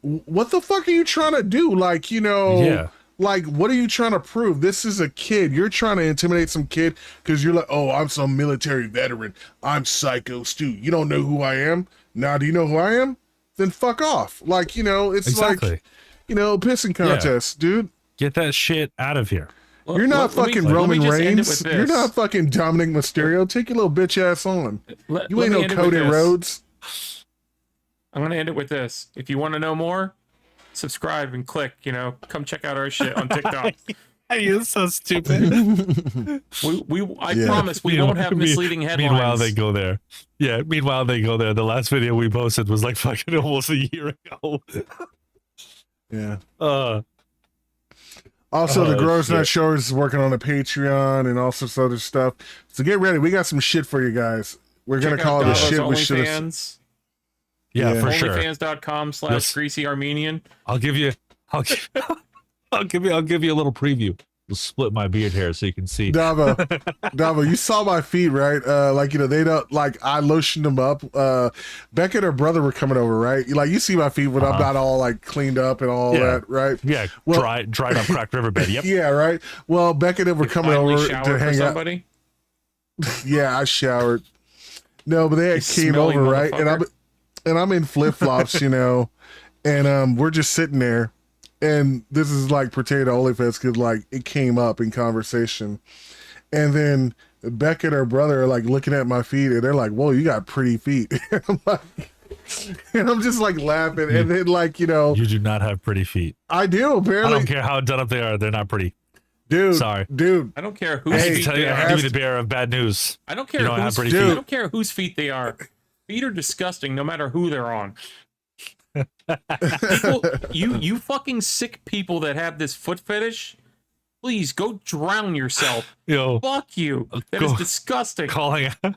B: what the fuck are you trying to do? Like, you know,
A: Yeah.
B: like, what are you trying to prove? This is a kid. You're trying to intimidate some kid because you're like, oh, I'm some military veteran. I'm Psycho Stu. You don't know who I am? Now, do you know who I am? Then fuck off. Like, you know, it's
A: Exactly.
B: like, you know, pissing contest, dude.
A: Get that shit out of here.
B: You're not fucking Roman
C: just end it
B: Reigns.
C: with this.
B: You're not fucking Dominic Mysterio. Take your little bitch ass on. You ain't
C: me
B: no
C: end it with
B: Cody
C: this.
B: Rhodes.
C: I'm gonna end it with this. If you want to know more, subscribe and click. You know, come check out our shit on TikTok.
A: You're so stupid.
C: I promise we won't have misleading headlines.
A: Meanwhile, they go there. Yeah. Meanwhile, they go there. The last video we posted was like fucking almost a year ago.
B: Yeah.
A: Oh,
B: Also, the Growers
A: shit.
B: Not Showers is working on a Patreon and all sorts of other stuff. So get ready. We got some shit for you guys. We're going to call it the shit we should have.
A: Yeah, for sure.
C: OnlyFans.com/GreasyArmenian.
A: I'll give you a little preview. We'll split my beard hair so you can see.
B: Davo, you saw my feet, right? Like, you know, they don't, like, I lotioned them up. Becca and her brother were coming over, right? Like, you see my feet when I'm not all, like, cleaned up and all that, right?
A: Yeah, well, dried up cracked riverbed, yep.
B: Yeah, right? Well, Becca and them were coming over to hang out. Yeah, I showered. No, but they came over, right? And I'm in flip-flops, you know, and we're just sitting there. And this is like pertaining to OnlyFans because like it came up in conversation, and then Becca and her brother are like looking at my feet and they're like, "Whoa, you got pretty feet." And I'm just like laughing, and then like you
A: do not have pretty feet.
B: I do apparently.
A: I don't care how done up they are; they're not pretty.
B: Dude,
A: sorry,
B: dude.
C: I don't care whose feet they are.
A: I'll give you the bearer of bad news.
C: I don't care whose feet. I don't care whose feet they are. Feet are disgusting, no matter who they're on. People, you fucking sick people that have this foot fetish, please go drown yourself.
A: Yo,
C: fuck you. That is disgusting.
A: Calling out.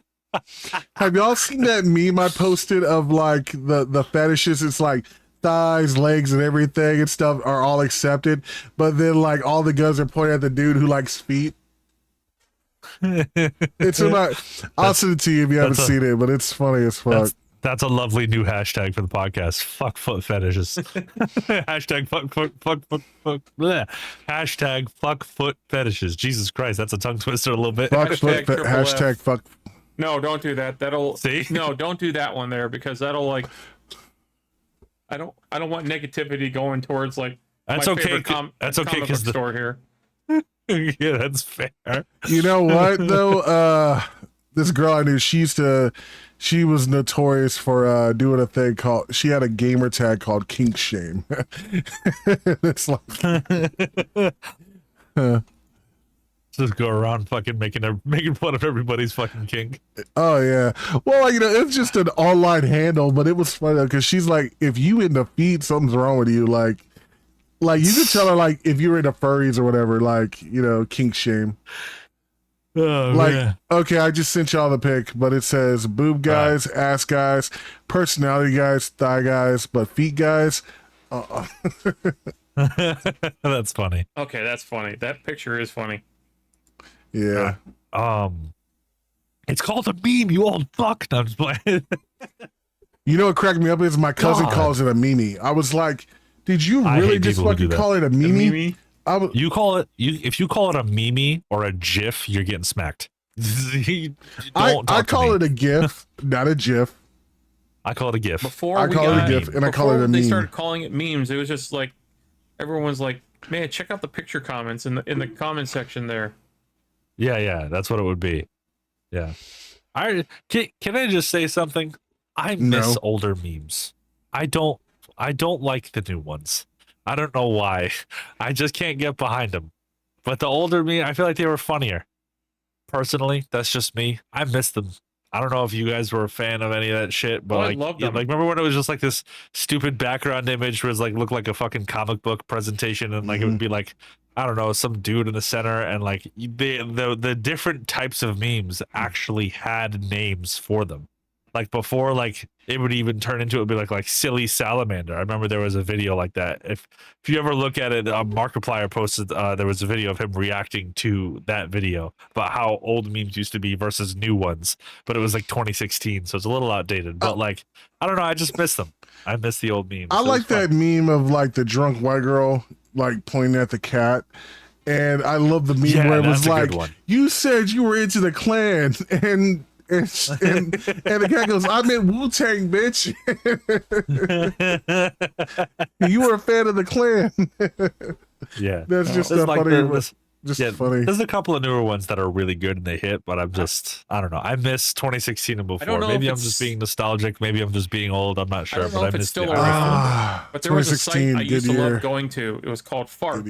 B: Have y'all seen that meme I posted of like the fetishes? It's like thighs, legs, and everything and stuff are all accepted, but then like all the guns are pointing at the dude who likes feet. It's about. I'll send it to you if you haven't seen it, but it's funny as fuck.
A: That's a lovely new hashtag for the podcast. Fuck foot fetishes. Hashtag fuck. Bleh. Hashtag fuck foot fetishes. Jesus Christ, that's a tongue twister a little bit.
B: Hashtag fuck.
C: No, don't do that. That'll
A: see.
C: No, don't do that one there because that'll like. I don't want negativity going towards like.
A: That's
C: my
A: okay. That's okay because
C: the store here.
A: Yeah, that's fair.
B: You know what though? This girl I knew, she was notorious for doing a thing called, she had a gamer tag called Kink Shame. It's like
A: just go around fucking making fun of everybody's fucking kink.
B: Oh yeah. Well, like, you know, it's just an online handle, but it was funny because she's like, if you into feet, something's wrong with you. Like you could tell her like if you're into furries or whatever, like, you know, Kink Shame.
A: Oh,
B: like,
A: man.
B: Okay, I just sent y'all the pic, but it says boob guys, ass guys, personality guys, thigh guys, but feet guys.
A: That's funny.
C: Okay, that's funny. That picture is funny.
B: Yeah.
A: It's called a meme, you old fuck. No, I'm just playing.
B: You know what cracked me up is my cousin calls it a meme. I was like, did you really just fucking call it a meme?
A: You call it if you call it a meme or a GIF, you're getting smacked.
B: I call it a GIF, not a GIF.
A: I call it a GIF.
C: Before
B: I call it a GIF, and I call it a meme.
C: They started calling it memes. It was just like everyone's like, man, check out the picture comments in the comment section there.
A: Yeah, that's what it would be. Yeah. Can I just say something? I miss older memes. I don't like the new ones. I don't know why. I just can't get behind them. But the older me, I feel like they were funnier. Personally, that's just me. I miss them. I don't know if you guys were a fan of any of that shit, but
C: I love them.
A: like remember when it was just like this stupid background image where it was like looked like a fucking comic book presentation, and like it would be like, I don't know, some dude in the center, and like the different types of memes actually had names for them. Like before, like it would even turn into, it would be like silly salamander. I remember there was a video like that. If you ever look at it, Markiplier posted there was a video of him reacting to that video about how old memes used to be versus new ones. But it was like 2016, so it's a little outdated. But like, I don't know, I just miss them. I miss the old memes.
B: I like that meme of like the drunk white girl like pointing at the cat. And I love the meme where it was like, you said you were into the Klan, and the guy goes, I meant Wu-Tang, bitch. You were a fan of the Klan.
A: Yeah.
B: That's just funny. Funny.
A: There's a couple of newer ones that are really good and they hit, but I don't know. I miss 2016 and before. Maybe I'm just being nostalgic. Maybe I'm just being old. I'm not sure.
C: I don't know if it's still
A: around.
C: around. But there was a site I used to love going to. It was called Fart.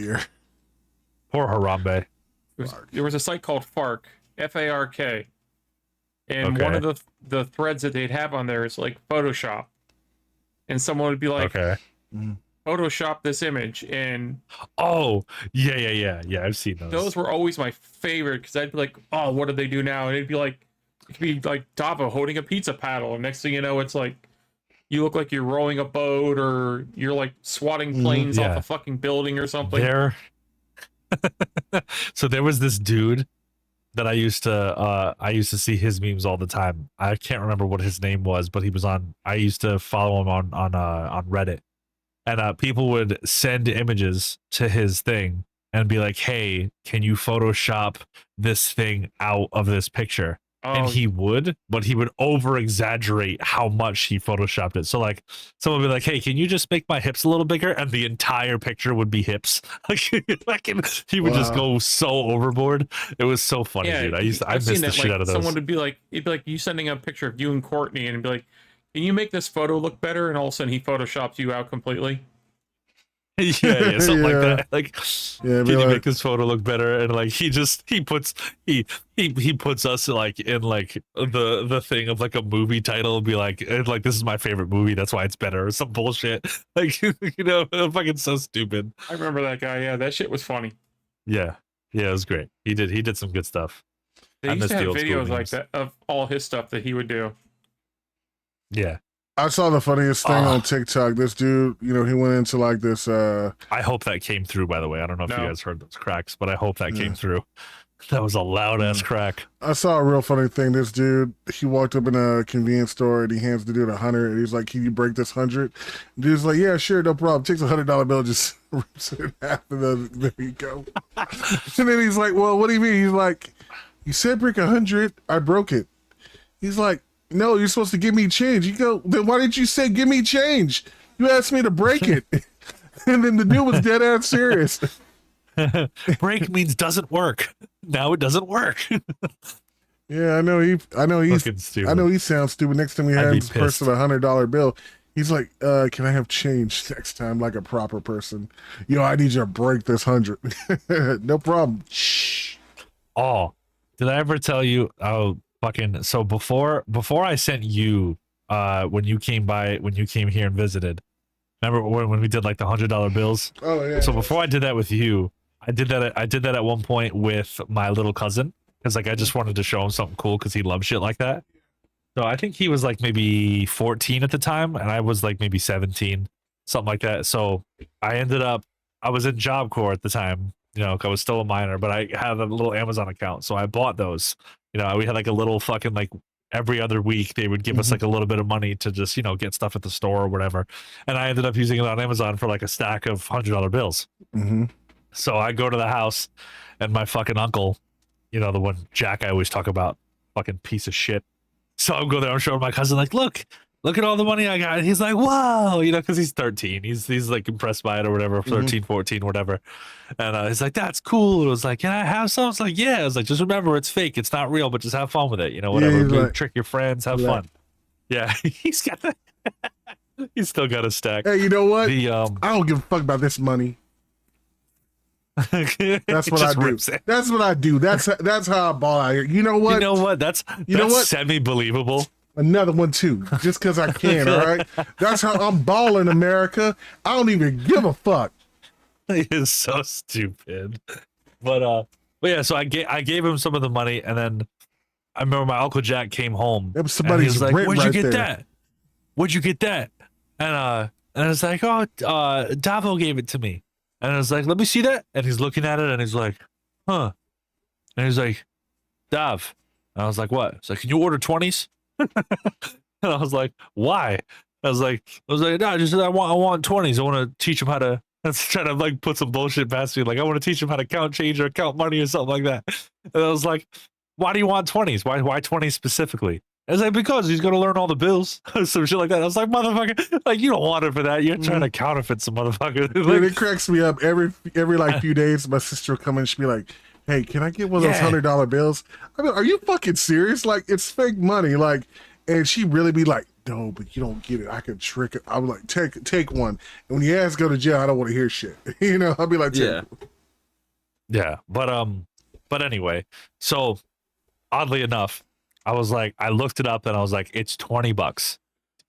A: Poor Harambe.
C: There was a site called Fark, Fark, and
A: Okay.
C: one of the threads that they'd have on there is like Photoshop, and someone would be like,
A: Okay.
C: Photoshop this image, and
A: Oh, yeah. I've seen those.
C: those were always my favorite because I'd be like, oh, what did they do now? And it'd be like, it could be like Davo holding a pizza paddle, and next thing you know, it's like you look like you're rowing a boat or you're like swatting planes off a fucking building or something.
A: So there was this dude that I used to see his memes all the time. I can't remember what his name was, but he was on. I used to follow him on Reddit, and people would send images to his thing and be like, "Hey, can you Photoshop this thing out of this picture?" And he would, but he would over exaggerate how much he photoshopped it. So like someone would be like, "Hey, can you just make my hips a little bigger?" And the entire picture would be hips. Like he would just go so overboard. It was so funny, dude. I missed the shit out of those.
C: Someone would be like, it'd be like you sending a picture of you and Courtney and be like, can you make this photo look better? And all of a sudden he photoshops you out completely.
A: yeah, something like that. Like,
B: Yeah,
A: can you make this photo look better? And like he puts us like in like the thing of like a movie title and be like this is my favorite movie, that's why it's better, or some bullshit. Like fucking so stupid.
C: I remember that guy. Yeah, that shit was funny.
A: Yeah, it was great. He did some good stuff.
C: They used to have videos like that of all his stuff that he would do.
A: Yeah.
B: I saw the funniest thing on TikTok. This dude, he went into like this.
A: I hope that came through, by the way. I don't know if you guys heard those cracks, but I hope that came through. That was a loud ass crack.
B: I saw a real funny thing. This dude, he walked up in a convenience store and he hands the dude 100 and he's like, "Can you break this 100?" The dude's like, "Yeah, sure, no problem." Takes $100 bill, just rips it in half, and then there you go. And then he's like, "Well, what do you mean?" He's like, "You said break 100. I broke it." He's like, "No, you're supposed to give me change." You go, "Then why didn't you say give me change? You asked me to break it." And then the dude was dead ass serious.
A: Break means doesn't work. Now it doesn't work.
B: Yeah, I know he sounds stupid. Next time he hands this person $100 bill, he's like, "Can I have change next time, like a proper person? Yo, I need you to break this 100." No problem. Shh.
A: Oh, did I ever tell you? Oh, fucking. So before I sent you, when you came here and visited, remember when we did like the $100 bills?
B: Oh yeah.
A: So before I did that with you, I did that at one point with my little cousin, because like I just wanted to show him something cool because he loves shit like that. So I think he was like maybe 14 at the time, and I was like maybe 17, something like that. So I was in Job Corps at the time, I was still a minor, but I had a little Amazon account, so I bought those. We had like a little fucking like every other week they would give us like a little bit of money to just get stuff at the store or whatever, and I ended up using it on Amazon for like a stack of $100 bills. So I go to the house, and my fucking uncle, the one Jack I always talk about, fucking piece of shit. So I'm going there, I'm showing my cousin, like, look at all the money I got. And he's like, "Whoa," because he's 13. He's like impressed by it or whatever, 13, 14, whatever. And he's like, "That's cool." It was like, "Can I have some?" I was like, "Yeah." I was like, "Just remember, it's fake. It's not real, but just have fun with it. Whatever.
B: Yeah,
A: trick your friends, have fun." Yeah, he's got that. He's still got a stack.
B: Hey, you know what? I don't give a fuck about this money. That's what I do. That's what I do. That's how I ball out here. You know what?
A: That's semi-believable.
B: Another one too, just because I can. All right, that's how I'm balling, America. I don't even give a fuck.
A: He is so stupid. But yeah. So I gave him some of the money, and then I remember my Uncle Jack came home.
B: That was somebody's
A: like, "Where'd you get
B: there.
A: that? Where'd you get that?" And it's like, "Oh, Davo gave it to me." And I was like, "Let me see that." And he's looking at it, and he's like, "Huh?" And he's like, "Dav." And I was like, "What?" He's like, "Can you order 20s?" And I was like, "Why?" I was like, "No, just I want 20s. I want to teach him how to." I was trying to like put some bullshit past me, like I want to teach him how to count change or count money or something like that. And I was like, "Why do you want 20s? Why 20s specifically?" I was like, "Because he's gonna learn all the bills," some shit like that. I was like, "Motherfucker, like you don't want it for that. You're trying to counterfeit some motherfucker."
B: Dude, it cracks me up every like few days. My sister will come in and she'll be like, "Hey, can I get one of those $100 bills?" I mean, are you fucking serious? Like, it's fake money. Like, and she really be like, "No, but you don't get it. I can trick it." I was like, take one. And when your ass go to jail, I don't want to hear shit. I'll be like,
A: "Yeah." Yeah, but anyway, so oddly enough, I was like, I looked it up and I was like, it's $20.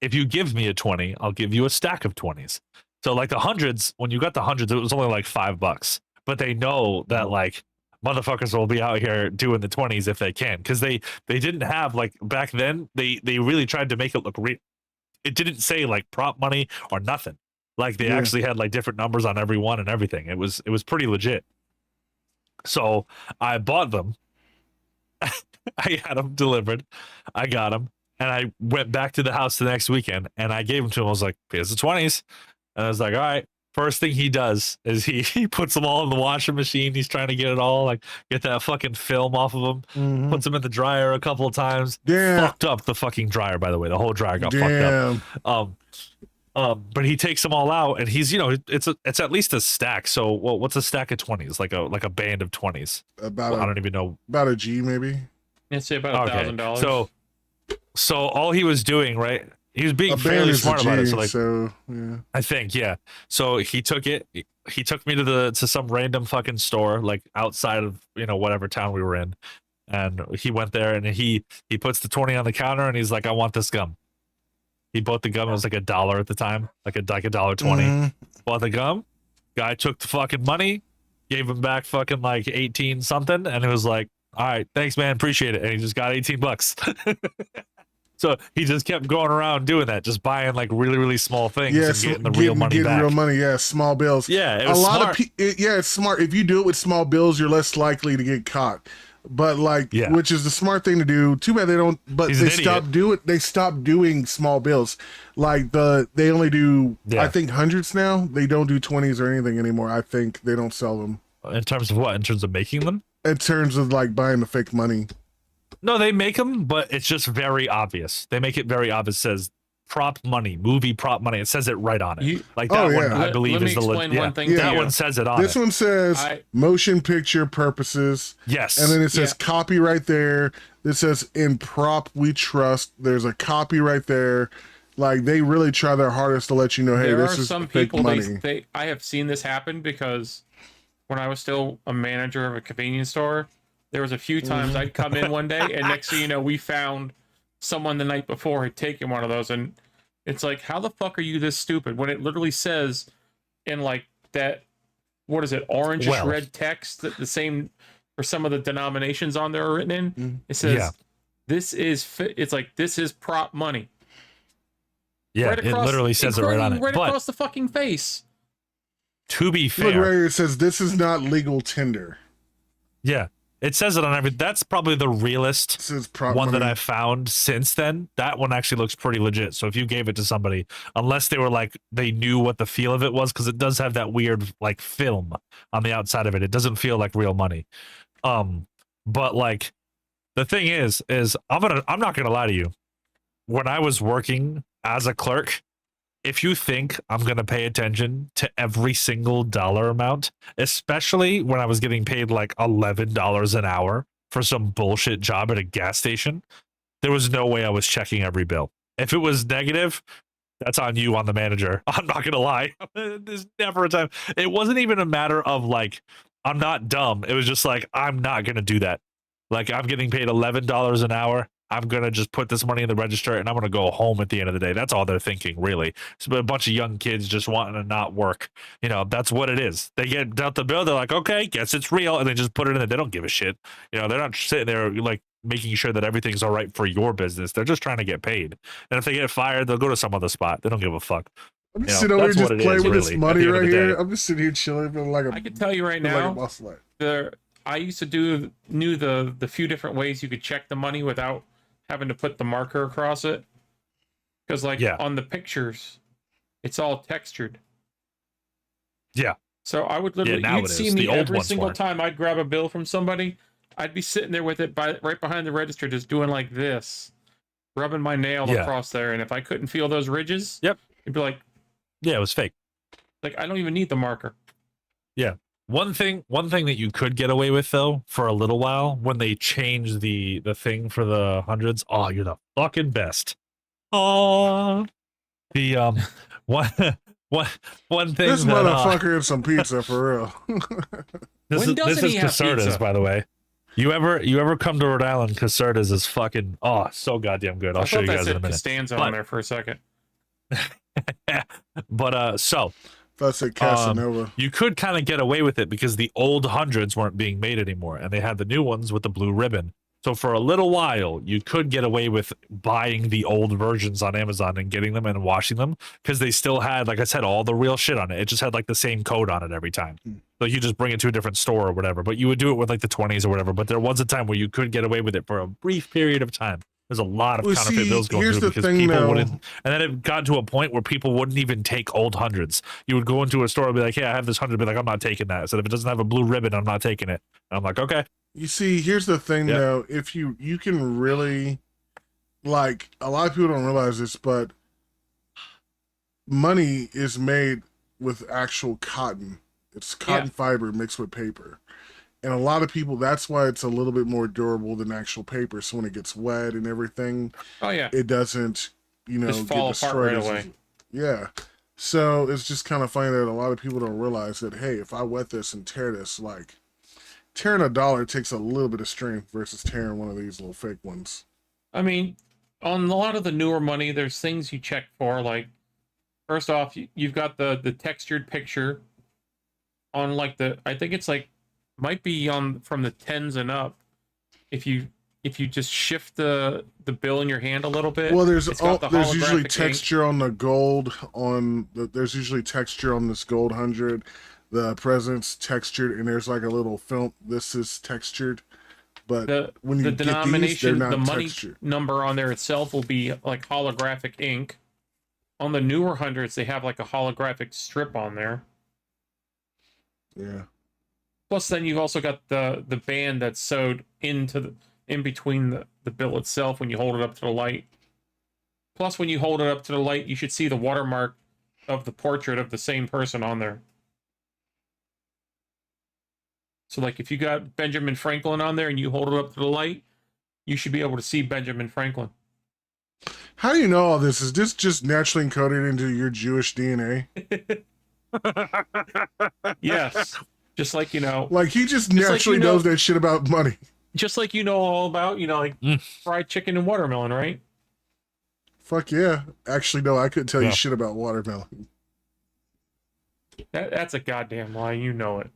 A: If you give me a 20, I'll give you a stack of 20s. So like the hundreds, when you got the hundreds, it was only like $5. But they know that like motherfuckers will be out here doing the 20s if they can, because they didn't have like back then. They really tried to make it look real. It didn't say like prop money or nothing. Like they actually had like different numbers on every one and everything. It was pretty legit. So I bought them. I had them delivered. I got them. And I went back to the house the next weekend and I gave them to him. I was like, here's the 20s. And I was like, all right. First thing he does is he puts them all in the washing machine. He's trying to get it all, like, get that fucking film off of them.
B: Mm-hmm.
A: Puts them in the dryer a couple of times.
B: Yeah.
A: Fucked up the fucking dryer, by the way. The whole dryer got fucked up. But he takes them all out, and he's, it's at least a stack. So, what's a stack of 20s? Like a band of 20s. I don't even know.
B: About a G, maybe.
C: I'd say about $1,000.
A: So all he was doing, right? He was being fairly smart about it. So
B: yeah.
A: I think, yeah. So he took it. He took me to some random fucking store, like outside of whatever town we were in, and he went there and he puts the 20 on the counter and he's like, I want this gum. He bought the gum. It was like $1 at the time, like $1.20.
B: Mm-hmm.
A: Bought the gum. Guy took the fucking money, gave him back fucking like 18 something, and it was like, all right, thanks, man, appreciate it. And he just got $18. So he just kept going around doing that, just buying like really, really small things and getting the real money back.
B: Real money, yeah, small bills.
A: Yeah, it was smart.
B: It's smart. If you do it with small bills, you're less likely to get caught. But which is the smart thing to do. Too bad they don't. But they stopped doing small bills. Like they only do. I think hundreds now. They don't do 20s or anything anymore. I think they don't sell them.
A: In terms of what? In terms of making them?
B: In terms of like buying the fake money.
A: No, they make them, but it's just very obvious. They make it very obvious. It says prop money, movie prop money. It says it right on it. One, I believe, is the
C: one thing.
A: That one says it on
B: this one says motion picture purposes.
A: Yes.
B: And then it says copy right there. It says in prop we trust. There's a copy right there. Like they really try their hardest to let you know, hey, this is some fake people, money.
C: I have seen this happen because when I was still a manager of a convenience store, there was a few times I'd come in one day and next thing you know, we found someone the night before had taken one of those, and it's like, how the fuck are you this stupid when it literally says in like that, what is it, orangish red text that the same for some of the denominations on there are written in. It says this is prop money.
A: Yeah, right across, it literally says it right on it.
C: Right across the fucking face.
A: To be fair,
B: look right here, it says this is not legal tender.
A: Yeah. It says it on every. That's probably the realest one that I've found since then. That one actually looks pretty legit. So if you gave it to somebody, unless they were like they knew what the feel of it was, because it does have that weird like film on the outside of it. It doesn't feel like real money. But like the thing is I'm not gonna lie to you. When I was working as a clerk, if you think I'm going to pay attention to every single dollar amount, especially when I was getting paid like $11 an hour for some bullshit job at a gas station, there was no way I was checking every bill. If it was negative, that's on you, on the manager. I'm not going to lie. There's never a time. It wasn't even a matter of like, I'm not dumb. It was just like, I'm not going to do that. Like, I'm getting paid $11 an hour. I'm going to just put this money in the register and I'm going to go home at the end of the day. That's all they're thinking, really. It's a bunch of young kids just wanting to not work. That's what it is. They get out the bill. They're like, okay, guess it's real. And they just put it in there. They don't give a shit. They're not sitting there like making sure that everything's all right for your business. They're just trying to get paid. And if they get fired, they'll go to some other spot. They don't give a fuck.
B: I'm just sitting over here just playing with this money right here. I'm just sitting here chilling. I
C: can tell you right now, I used to knew the few different ways you could check the money without having to put the marker across it, because on the pictures it's all textured. So I would literally you'd see me every single time I'd grab a bill from somebody, I'd be sitting there with it right behind the register just doing like this, rubbing my nail across there, and if I couldn't feel those ridges, it'd be like,
A: it was fake.
C: Like, I don't even need the marker.
A: One thing that you could get away with though for a little while, when they changed the thing for the hundreds. Oh, you're the fucking best. Oh, the one thing
B: This
A: that
B: motherfucker and some pizza for real.
A: this
C: When doesn't
A: is
C: he have
A: Caserta's,
C: pizza?
A: by the way. You ever come to Rhode Island? Caserta's is fucking so goddamn good. I'll
C: I
A: show
C: thought
A: you
C: that
A: guys in a
C: said
A: minute.
C: Costanza
A: But-
C: on there for a second.
A: But so
B: That's a Casanova.
A: you could kind of get away with it because the old hundreds weren't being made anymore, and they had the new ones with the blue ribbon. So for a little while, you could get away with buying the old versions on Amazon and getting them and washing them because they still had, like I said, all the real shit on it. It just had like the same code on it every time. Like you just bring it to a different store or whatever, but you would do it with like the 20s or whatever. But there was a time where you could get away with it for a brief period of time. There's a lot of counterfeit bills going
B: here's
A: through
B: the
A: because
B: thing,
A: people
B: though.
A: wouldn't. And then it got to a point where people wouldn't even take old hundreds. You would go into a store and be like, "Hey, I have this 100." Be like, "I'm not taking that." So if it doesn't have a blue ribbon, I'm not taking it. And I'm like, "Okay."
B: You see, here's the thing,
A: Yep.
B: though. If you can really, like, a lot of people don't realize this, but money is made with actual cotton. It's cotton fiber mixed with paper. And a lot of people, that's why it's a little bit more durable than actual paper. So when it gets wet and everything,
C: Oh yeah,
B: it doesn't,
C: just
B: get
C: fall apart
B: destroyed.
C: right away.
B: Yeah. So it's just kind of funny that a lot of people don't realize that, hey, if I wet this and tear this, like, tearing a dollar takes a little bit of strength versus tearing one of these little fake ones.
C: I mean, on a lot of the newer money, there's things you check for. Like, first off, you've got the textured picture on like I think it's like might be on from the 10s and up. If you just shift the bill in your hand a little bit.
B: Well, there's
C: it's got the
B: there's usually
C: holographic
B: texture on the gold there's usually texture on this gold 100. The present's textured, and there's like a little film. This is textured, but when you
C: the
B: get these, they're
C: denomination,
B: not
C: the money
B: textured.
C: number on there itself will be like holographic ink. On the newer hundreds, they have like a holographic strip on there.
B: Yeah.
C: Plus, then you've also got the band that's sewed in between the bill itself when you hold it up to the light. Plus, when you hold it up to the light, you should see the watermark of the portrait of the same person on there. So, like, if you got Benjamin Franklin on there and you hold it up to the light, you should be able to see Benjamin Franklin.
B: How do you know all this? Is this just naturally encoded into your Jewish DNA?
C: Yes. Just like,
B: Like, he just
C: like,
B: naturally knows that shit about money.
C: just like all about, like fried chicken and watermelon, right?
B: Fuck yeah. Actually, no, I couldn't tell you shit about watermelon.
C: That's a goddamn lie. You know it.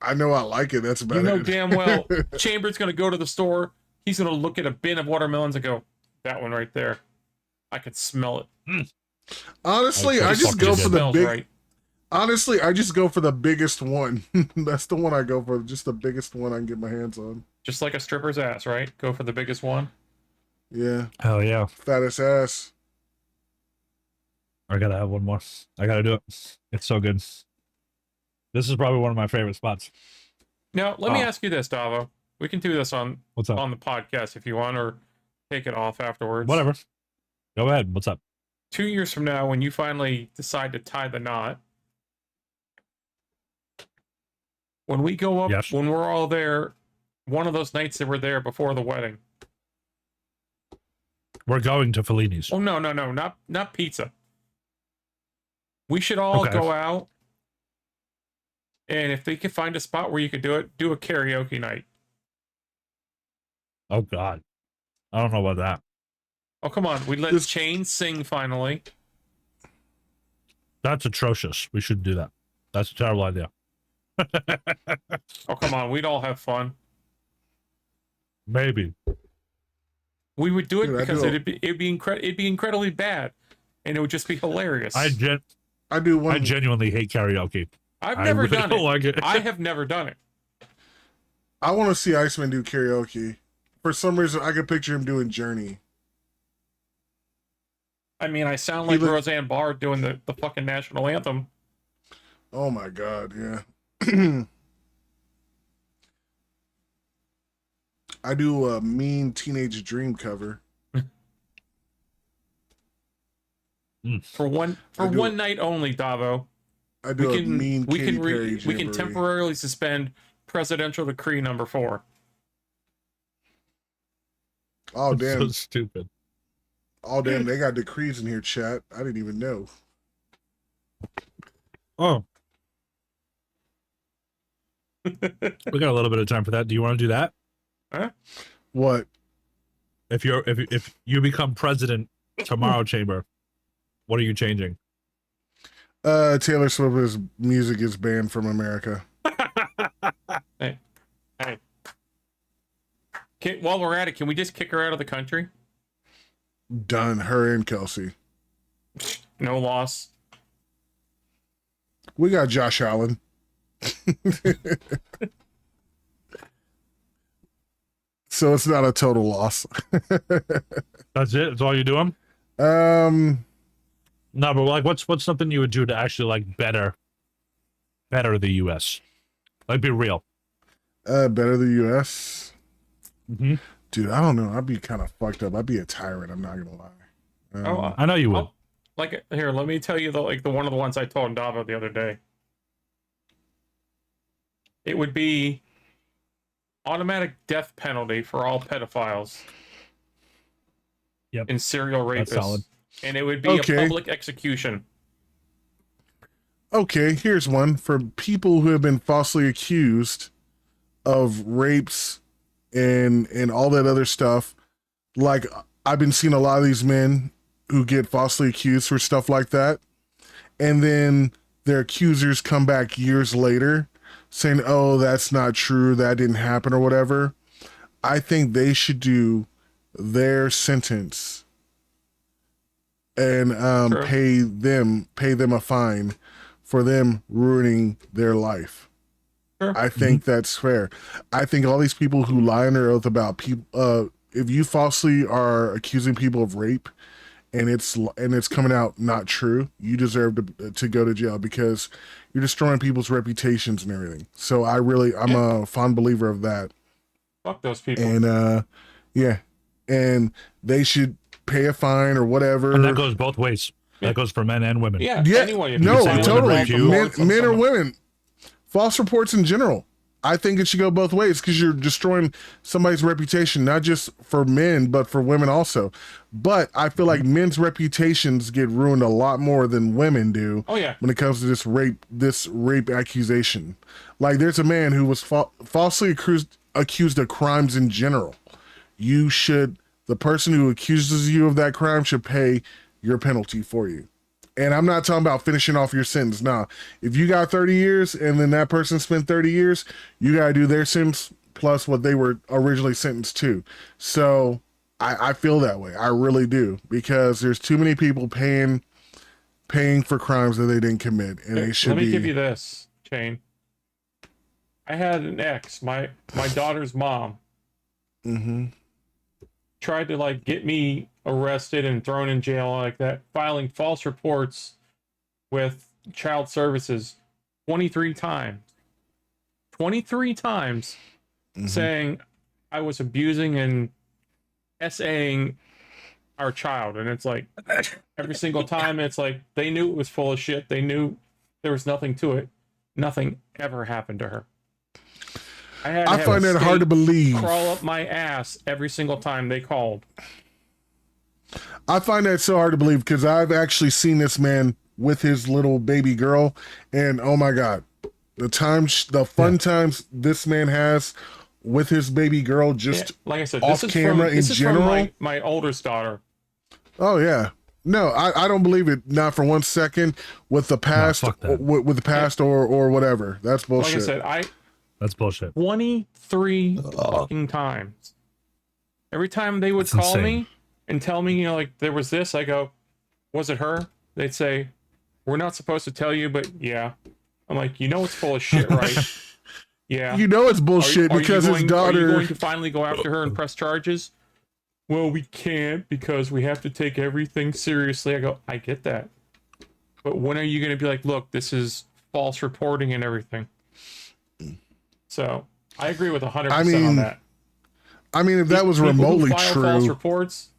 B: I know I like it. That's about
C: You know
B: it.
C: damn well Chamber's going to go to the store. He's going to look at a bin of watermelons and go, that one right there. I could smell it.
B: Honestly, I just go for the big. Honestly, I just go for the biggest one. That's the one I go for. Just the biggest one I can get my hands on.
C: Just like a stripper's ass, right? Go for the biggest one.
B: Yeah.
A: Hell yeah.
B: Fattest ass.
A: I gotta have one more. I gotta do it. It's so good. This is probably one of my favorite spots.
C: Now, let me ask you this, Davo. We can do this on
A: What's up?
C: on the podcast if you want, or take it off afterwards.
A: Whatever. Go ahead. What's up?
C: 2 years from now, when you finally decide to tie the knot, when we go up,
A: Yes.
C: when we're all there, one of those nights that we're there before the wedding.
A: We're going to Fellini's.
C: Oh no, not pizza. We should all go out, and if they could find a spot where you could do it, do a karaoke night.
A: Oh God, I don't know about that.
C: Oh come on, we let Chain sing finally.
A: That's atrocious. We shouldn't do that. That's a terrible idea.
C: Oh come on, we'd all have fun.
A: Maybe.
C: We would do it
B: Dude,
C: because it'd be incredibly bad, and it would just be hilarious.
B: I do one.
A: I genuinely hate karaoke.
C: I've never
A: really
C: done
A: don't
C: it.
A: like it.
C: I have never done it.
B: I want to see Iceman do karaoke. For some reason, I can picture him doing Journey.
C: I mean, I sound like Roseanne Barr doing the fucking national anthem.
B: Oh my God, yeah. I do a Mean Teenage Dream cover.
C: For one night only, Davo.
B: I do a Mean Katy Perry
C: we can
B: jamboree.
C: temporarily suspend Presidential Decree number 4.
B: Oh damn!
A: So stupid.
B: Oh damn, they got decrees in here, chat. I didn't even know.
A: Oh. We got a little bit of time for that. Do you want to do that?
C: Huh?
B: What?
A: If you become president tomorrow, Chamber, what are you changing?
B: Taylor Swift's music is banned from America.
C: Hey. While we're at it, can we just kick her out of the country?
B: Done. Her and Kelsey.
C: No loss.
B: We got Josh Allen. So it's not a total loss.
A: That's it? That's all you doing?
B: Um,
A: No, but like, what's something you would do to actually like better the U.S.? Like, be real.
B: better the U.S.
A: Mm-hmm.
B: Dude, I don't know. I'd be kind of fucked up. I'd be a tyrant. I'm not gonna lie.
A: I know you would.
C: Like, here, let me tell you the one of the ones I told Dava the other day. It would be automatic death penalty for all pedophiles.
A: Yep.
C: And serial rapists.
A: That's solid.
C: And it would be a public execution.
B: Okay, here's one for people who have been falsely accused of rapes and all that other stuff. Like, I've been seeing a lot of these men who get falsely accused for stuff like that, and then their accusers come back years later saying, oh, that's not true, that didn't happen, or whatever. I think they should do their sentence and pay them a fine for them ruining their life.
C: Sure.
B: I think that's fair. I think all these people who lie on their oath about people, if you falsely are accusing people of rape and it's coming out not true, you deserve to go to jail because you're destroying people's reputations and everything. So I'm a fond believer of that.
C: Fuck those people.
B: And yeah, and they should pay a fine or whatever.
A: And that goes both ways. That goes for men and women.
C: Yeah.
B: Anyone. No, totally. Men or women. False reports in general. I think it should go both ways because you're destroying somebody's reputation, not just for men, but for women also. But I feel like men's reputations get ruined a lot more than women do.
C: Oh, yeah.
B: When it comes to this rape accusation. Like, there's a man who was falsely accused of crimes in general. The person who accuses you of that crime should pay your penalty for you. And I'm not talking about finishing off your sentence. Nah, if you got 30 years and then that person spent 30 years, you got to do their sentence plus what they were originally sentenced to. So I feel that way. I really do, because there's too many people paying for crimes that they didn't commit, and they should be.
C: Let me give you this, Shane. I had an ex, my daughter's mom.
B: Mm-hmm.
C: Tried to like get me arrested and thrown in jail like that, filing false reports with child services 23 times. 23 times saying I was abusing and SAing our child. And it's like every single time it's like they knew it was full of shit. They knew there was nothing to it. Nothing ever happened to her. I
B: find that hard to believe.
C: Crawl up my ass every single time they called.
B: I find that so hard to believe because I've actually seen this man with his little baby girl, and oh my God, the fun times this man has with his baby girl, just
C: like I said,
B: off camera in general.
C: From my oldest daughter.
B: Oh yeah. No, I don't believe it. Not for 1 second. With the past, with the past or whatever. That's bullshit.
C: Like I said,
A: that's bullshit.
C: 23 fucking times. Every time they would call me and tell me, like there was this, I go, was it her? They'd say, we're not supposed to tell you, but yeah. I'm like, it's full of shit, right? Yeah.
B: It's bullshit because his daughter.
C: Are you going to finally go after her and press charges? Well, we can't because we have to take everything seriously. I go, I get that. But when are you going to be like, look, this is false reporting and everything? So I agree with 100% on that.
B: I mean, if that was remotely true,
C: false reports,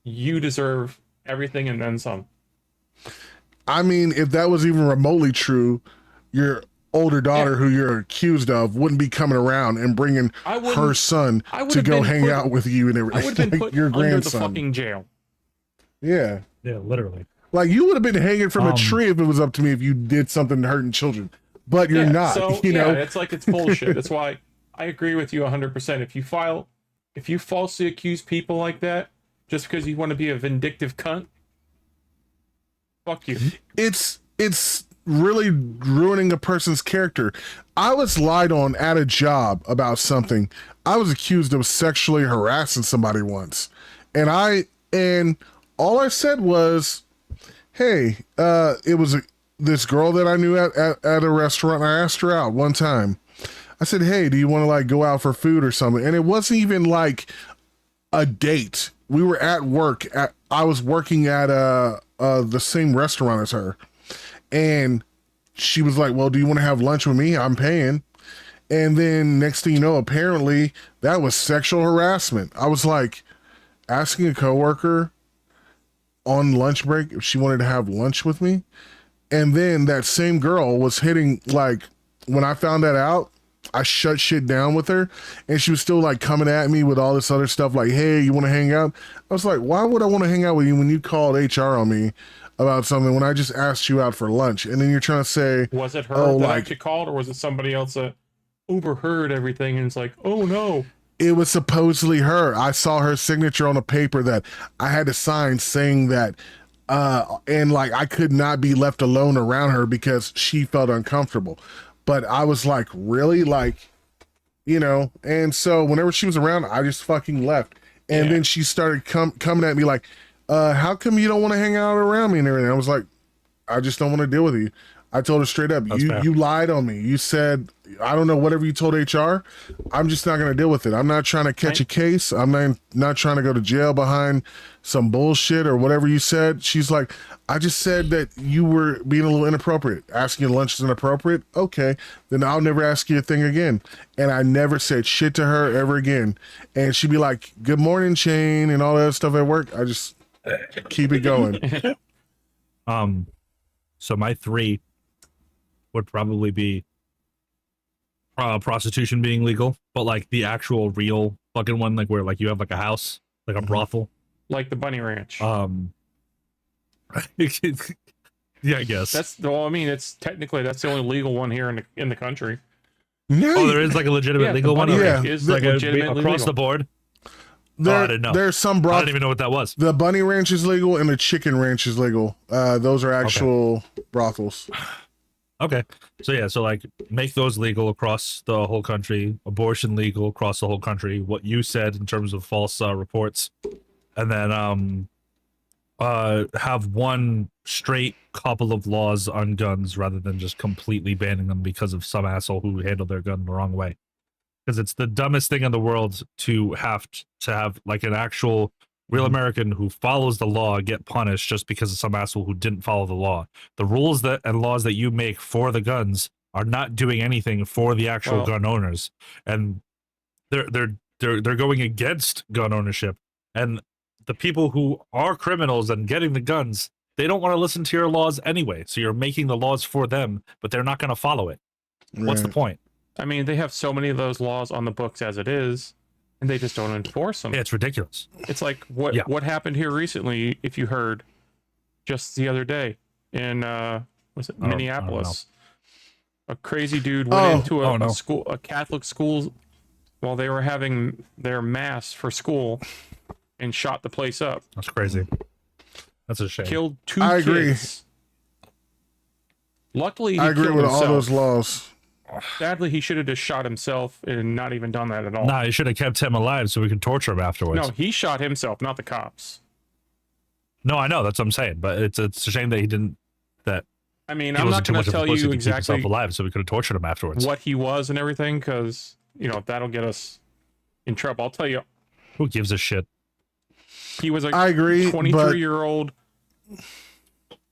C: you deserve everything and then some.
B: I mean, if that was even remotely true, your older daughter, who you're accused of, wouldn't be coming around and bringing her son to go hang out with you and everything.
C: I would have been put
B: your
C: under
B: grandson.
C: the fucking jail.
B: Yeah.
A: Yeah, literally.
B: Like you would have been hanging from a tree if it was up to me if you did something hurting children, but you're not.
C: So
B: you know,
C: it's like it's bullshit. That's why I agree with you 100%. If you falsely accuse people like that just because you want to be a vindictive cunt, fuck you.
B: It's really ruining a person's character. I was lied on at a job about something. I was accused of sexually harassing somebody once, and all I said was, hey, it was this girl that I knew at a restaurant. I asked her out one time. I said, hey, do you want to like go out for food or something? And it wasn't even like a date. We were at work. I was working at the same restaurant as her. And she was like, well, do you want to have lunch with me? I'm paying. And then next thing you know, apparently that was sexual harassment. I was like asking a coworker on lunch break if she wanted to have lunch with me. And then that same girl was hitting, like, when I found that out, I shut shit down with her, and she was still like coming at me with all this other stuff like, hey, you want to hang out? I was like, why would I want to hang out with you when you called HR on me about something when I just asked you out for lunch? And then you're trying to say,
C: was it her that actually called, or was it somebody else that overheard everything and it's like, oh no?
B: It was supposedly her. I saw her signature on a paper that I had to sign saying that and like I could not be left alone around her because she felt uncomfortable. But I was like, really? Like, you know, and so whenever she was around, I just fucking left. And then she started coming at me like, how come you don't want to hang out around me and everything? I was like, I just don't want to deal with you. I told her straight up, you lied on me. You said, I don't know, whatever you told HR, I'm just not going to deal with it. I'm not trying to catch a case. I'm not trying to go to jail behind some bullshit or whatever you said. She's like, I just said that you were being a little inappropriate. Asking you lunch is inappropriate? Okay, then I'll never ask you a thing again. And I never said shit to her ever again. And she'd be like, good morning, Shane, and all that stuff at work. I just keep it going.
A: So my 3 would probably be prostitution being legal, but like the actual real fucking one, like where like you have like a house, like a brothel,
C: like the Bunny Ranch.
A: Yeah, I guess
C: I mean, it's technically that's the only legal one here in the country.
A: Oh, there is like a legitimate legal one.
B: Yeah,
C: is
A: like
C: across
A: legal. The board. I didn't know.
B: There's some
A: I didn't even know what that was.
B: The Bunny Ranch is legal and the Chicken Ranch is legal. Those are actual brothels.
A: Okay. So like make those legal across the whole country, abortion legal across the whole country, what you said in terms of false reports, and then have one straight couple of laws on guns rather than just completely banning them because of some asshole who handled their gun the wrong way. Because it's the dumbest thing in the world to have like an actual real American who follows the law get punished just because of some asshole who didn't follow the law. The rules and laws that you make for the guns are not doing anything for the actual gun owners, and they're going against gun ownership. And the people who are criminals and getting the guns, they don't want to listen to your laws anyway. So you're making the laws for them, but they're not going to follow it. Right. What's the point?
C: I mean, they have so many of those laws on the books as it is, and they just don't enforce them.
A: Yeah, it's ridiculous.
C: It's like what happened here recently, if you heard, just the other day in Minneapolis. A crazy dude went into a Catholic school while they were having their mass for school and shot the place up.
A: That's crazy. That's a shame.
C: Killed 2
B: I
C: kids.
B: agree.
C: Luckily,
B: I agree with all those laws.
C: Sadly, he should have just shot himself and not even done that at all.
A: Nah, he should have kept him alive so we could torture him afterwards.
C: No, he shot himself, not the cops.
A: No, I know. That's what I'm saying. But it's a shame that he didn't.
C: I mean, I'm not going to tell you exactly
A: alive, so we could have tortured him afterwards.
C: What he was and everything, because that'll get us in trouble. I'll tell you.
A: Who gives a shit?
C: He was a 23-year-old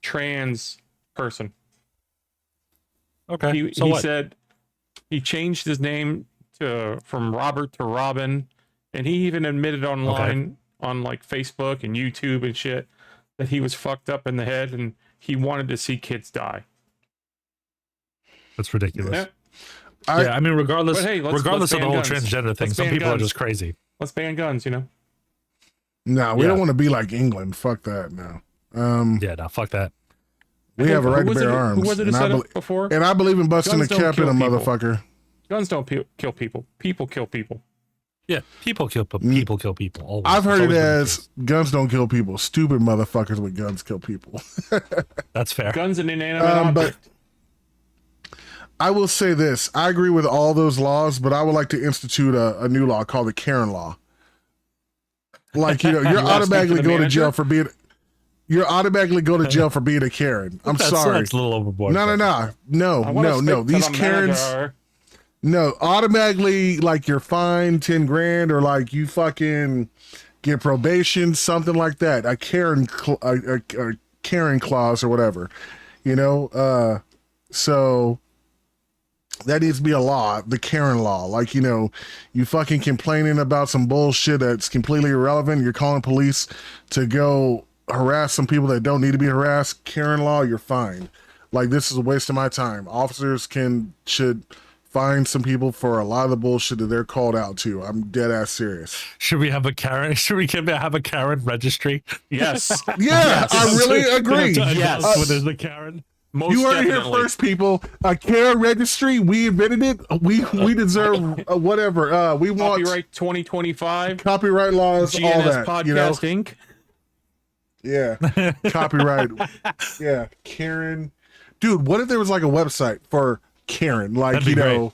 C: trans person.
A: Okay.
C: He said he changed his name from Robert to Robin, and he even admitted online on like Facebook and YouTube and shit that he was fucked up in the head and he wanted to see kids die.
A: That's ridiculous.
C: Yeah.
A: I mean, regardless
C: let's
A: of the whole
C: guns.
A: transgender thing, some people are just crazy.
C: Let's ban guns,
B: No, we
A: Yeah.
B: don't want to be like England. Fuck that. No.
A: Yeah, no, fuck that.
B: We have a right to
C: Who was
B: bear
C: it-
B: arms.
C: Who was it who
B: and, I
C: said
B: bel-
C: it before?
B: and I believe in busting
C: Guns
B: the
C: don't
B: cap in a
C: kill people.
B: motherfucker.
C: Guns don't kill people. People kill people.
A: Yeah, people kill people. Kill people. Always.
B: I've heard
A: It's
B: it
A: always been the
B: as
A: case.
B: guns don't kill people. Stupid motherfuckers with guns kill people.
A: That's fair.
C: Guns and inanimate
B: But
C: object.
B: I will say this. I agree with all those laws, but I would like to institute a new law called the Karen law. Like, you're
C: wanna speak
B: automatically
C: to the
B: go to
C: manager?
B: jail for being... You're automatically go to jail for being a Karen. I'm sorry.
A: That's a little overboard.
B: No.
C: I wanna speak to
B: These
C: the
B: Karens...
C: manager.
B: No, automatically, like, you're fined 10 grand or like you fucking get probation, something like that. A Karen clause or whatever, you know? So that needs to be a law, the Karen law. Like, you know, you fucking complaining about some bullshit that's completely irrelevant. You're calling police to go harass some people that don't need to be harassed. Karen law, you're fined. Like, this is a waste of my time. Officers should find some people for a lot of the bullshit that they're called out to. I'm dead ass serious.
A: Should we have a Karen? Should we have a Karen registry?
C: Yes.
B: Yeah, I really agree.
C: Yes.
A: When there's a Karen.
C: Most
B: You heard it here
C: definitely.
B: first, people. A Karen registry. We invented it. We deserve whatever. We want
C: Copyright 2025.
B: copyright laws, all
C: GNS
B: that.
C: Podcast
B: You know?
C: Inc.
B: Yeah, copyright. Yeah, Karen. Dude, what if there was like a website for Karen? Like,
A: That'd be
B: you know,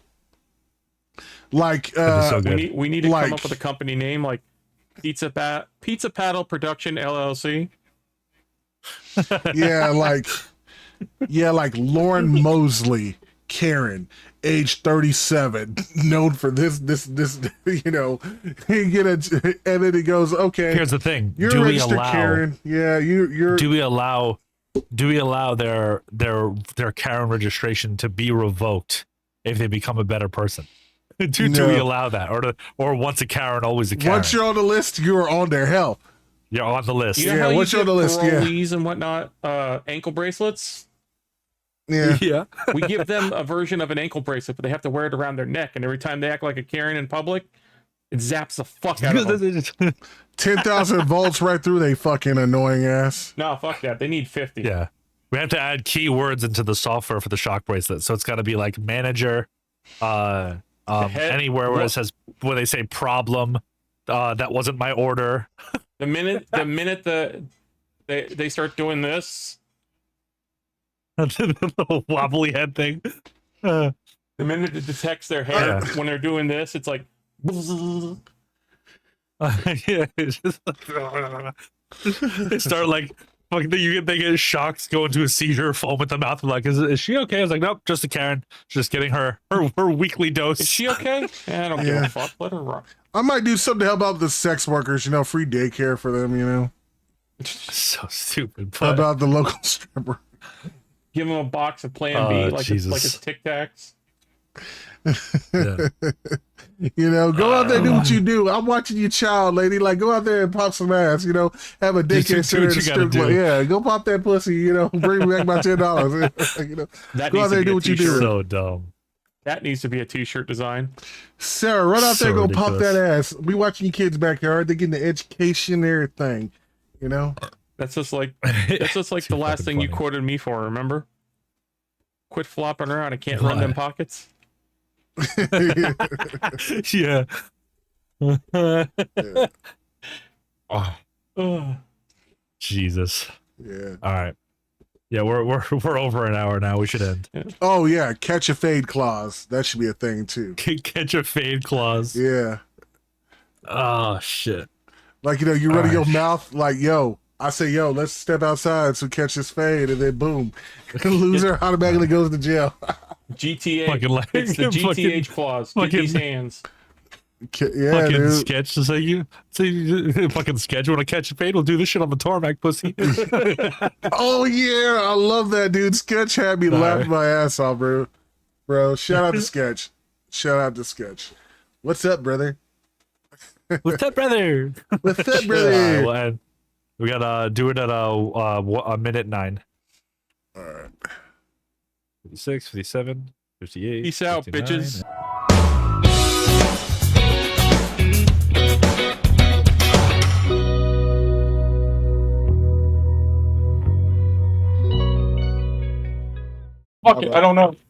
B: like
A: That'd be so good.
C: We need to
B: Like-
C: come up with a company name like Pizza Paddle Production LLC.
B: yeah, like Lauren Mosley, Karen, age 37, known for this, you know, and then he goes, okay,
A: Here's the thing.
B: you're
A: Do
B: a
A: we
B: registered
A: allow?
B: Karen. Yeah, you're.
A: Do we allow their Karen registration to be revoked if they become a better person? Do we
B: No.
A: allow that, or once a Karen, always a Karen?
B: Once you're on the list, you're on there. Hell,
A: You're on the list.
C: You know
B: Yeah,
C: how you
B: what's
C: give
B: on the list? Yeah.
C: parolees and whatnot ankle bracelets?
B: yeah.
A: Yeah.
C: We give them a version of an ankle bracelet, but they have to wear it around their neck. And every time they act like a Karen in public, it zaps the fuck out of them.
B: 10,000 volts right through they fucking annoying ass.
C: No, fuck that. They need 50.
A: Yeah. We have to add keywords into the software for the shock bracelet. So it's got to be like manager,
C: head-
A: anywhere where it says, where they say problem, that wasn't my order.
C: The minute they start doing this,
A: The wobbly head thing.
C: the minute it detects their hair
A: Yeah.
C: when they're doing this, it's like
A: Yeah, it's just they start like fucking. They get shocked, go into a seizure, foam at the mouth. Like, is she okay? I was like, nope, just a Karen. She's just getting her weekly dose.
C: is she okay? I don't give
B: Yeah.
C: a fuck. Let her rock.
B: I might do something to help out the sex workers, you know, free daycare for them, you know,
A: So stupid. But
B: about the local stripper.
C: Give them a box of Plan B, like
A: Jesus.
C: it's Tic Tacs.
A: yeah.
B: You know, go out there and do what you do. I'm watching your child, lady. Like, go out there and pop some ass, you know, have a
A: Just do
B: daycare center
A: what
B: at a
A: you gotta
B: strip club.
A: do.
B: Yeah, go pop that pussy, you know, bring me back my $10. You know,
C: That
B: go out
C: needs to
B: there and
C: be
B: do
C: a
B: what you do.
C: t-shirt.
A: So dumb.
C: That needs to be a T-shirt design.
B: Sarah, run out there
A: So
B: and go pop
A: ridiculous.
B: that ass. We watching your kids' backyard. They're getting the education and everything, you know?
C: That's just like the
A: Too
C: last
A: fucking
C: thing you
A: funny.
C: quoted me for. Remember? Quit flopping around. I can't run them
A: What?
C: pockets.
A: Yeah.
C: Ugh.
A: Jesus.
B: Yeah.
A: All right. Yeah, we're over an hour now. We should end.
B: Oh, yeah. Catch a fade clause. That should be a thing, too.
A: Catch a fade clause.
B: Yeah.
A: Oh shit.
B: Like, you know, you running your
A: Alright.
B: mouth like, yo, I say, yo, let's step outside so catch this fade, and then boom. Loser automatically goes to jail.
C: GTA.
A: Fucking like
C: It's the
A: fucking-
C: GTH clause. Get
A: fucking-
C: these hands.
B: Yeah,
A: fucking
B: dude.
A: sketch to say you fucking sketch. Want to catch a fade? We'll do this shit on the tarmac, pussy.
B: Oh, yeah. I love that, dude. Sketch had me laughing my ass off, bro. Bro, shout out to Sketch. Shout out to Sketch. What's up, brother?
A: What's up, brother?
B: What's up,
A: All right,
B: brother?
A: well, and we gotta do it at a minute 9.
B: All right.
A: 56, 57, 58.
C: Peace out,
A: 59.
C: bitches. Fuck it, I don't know.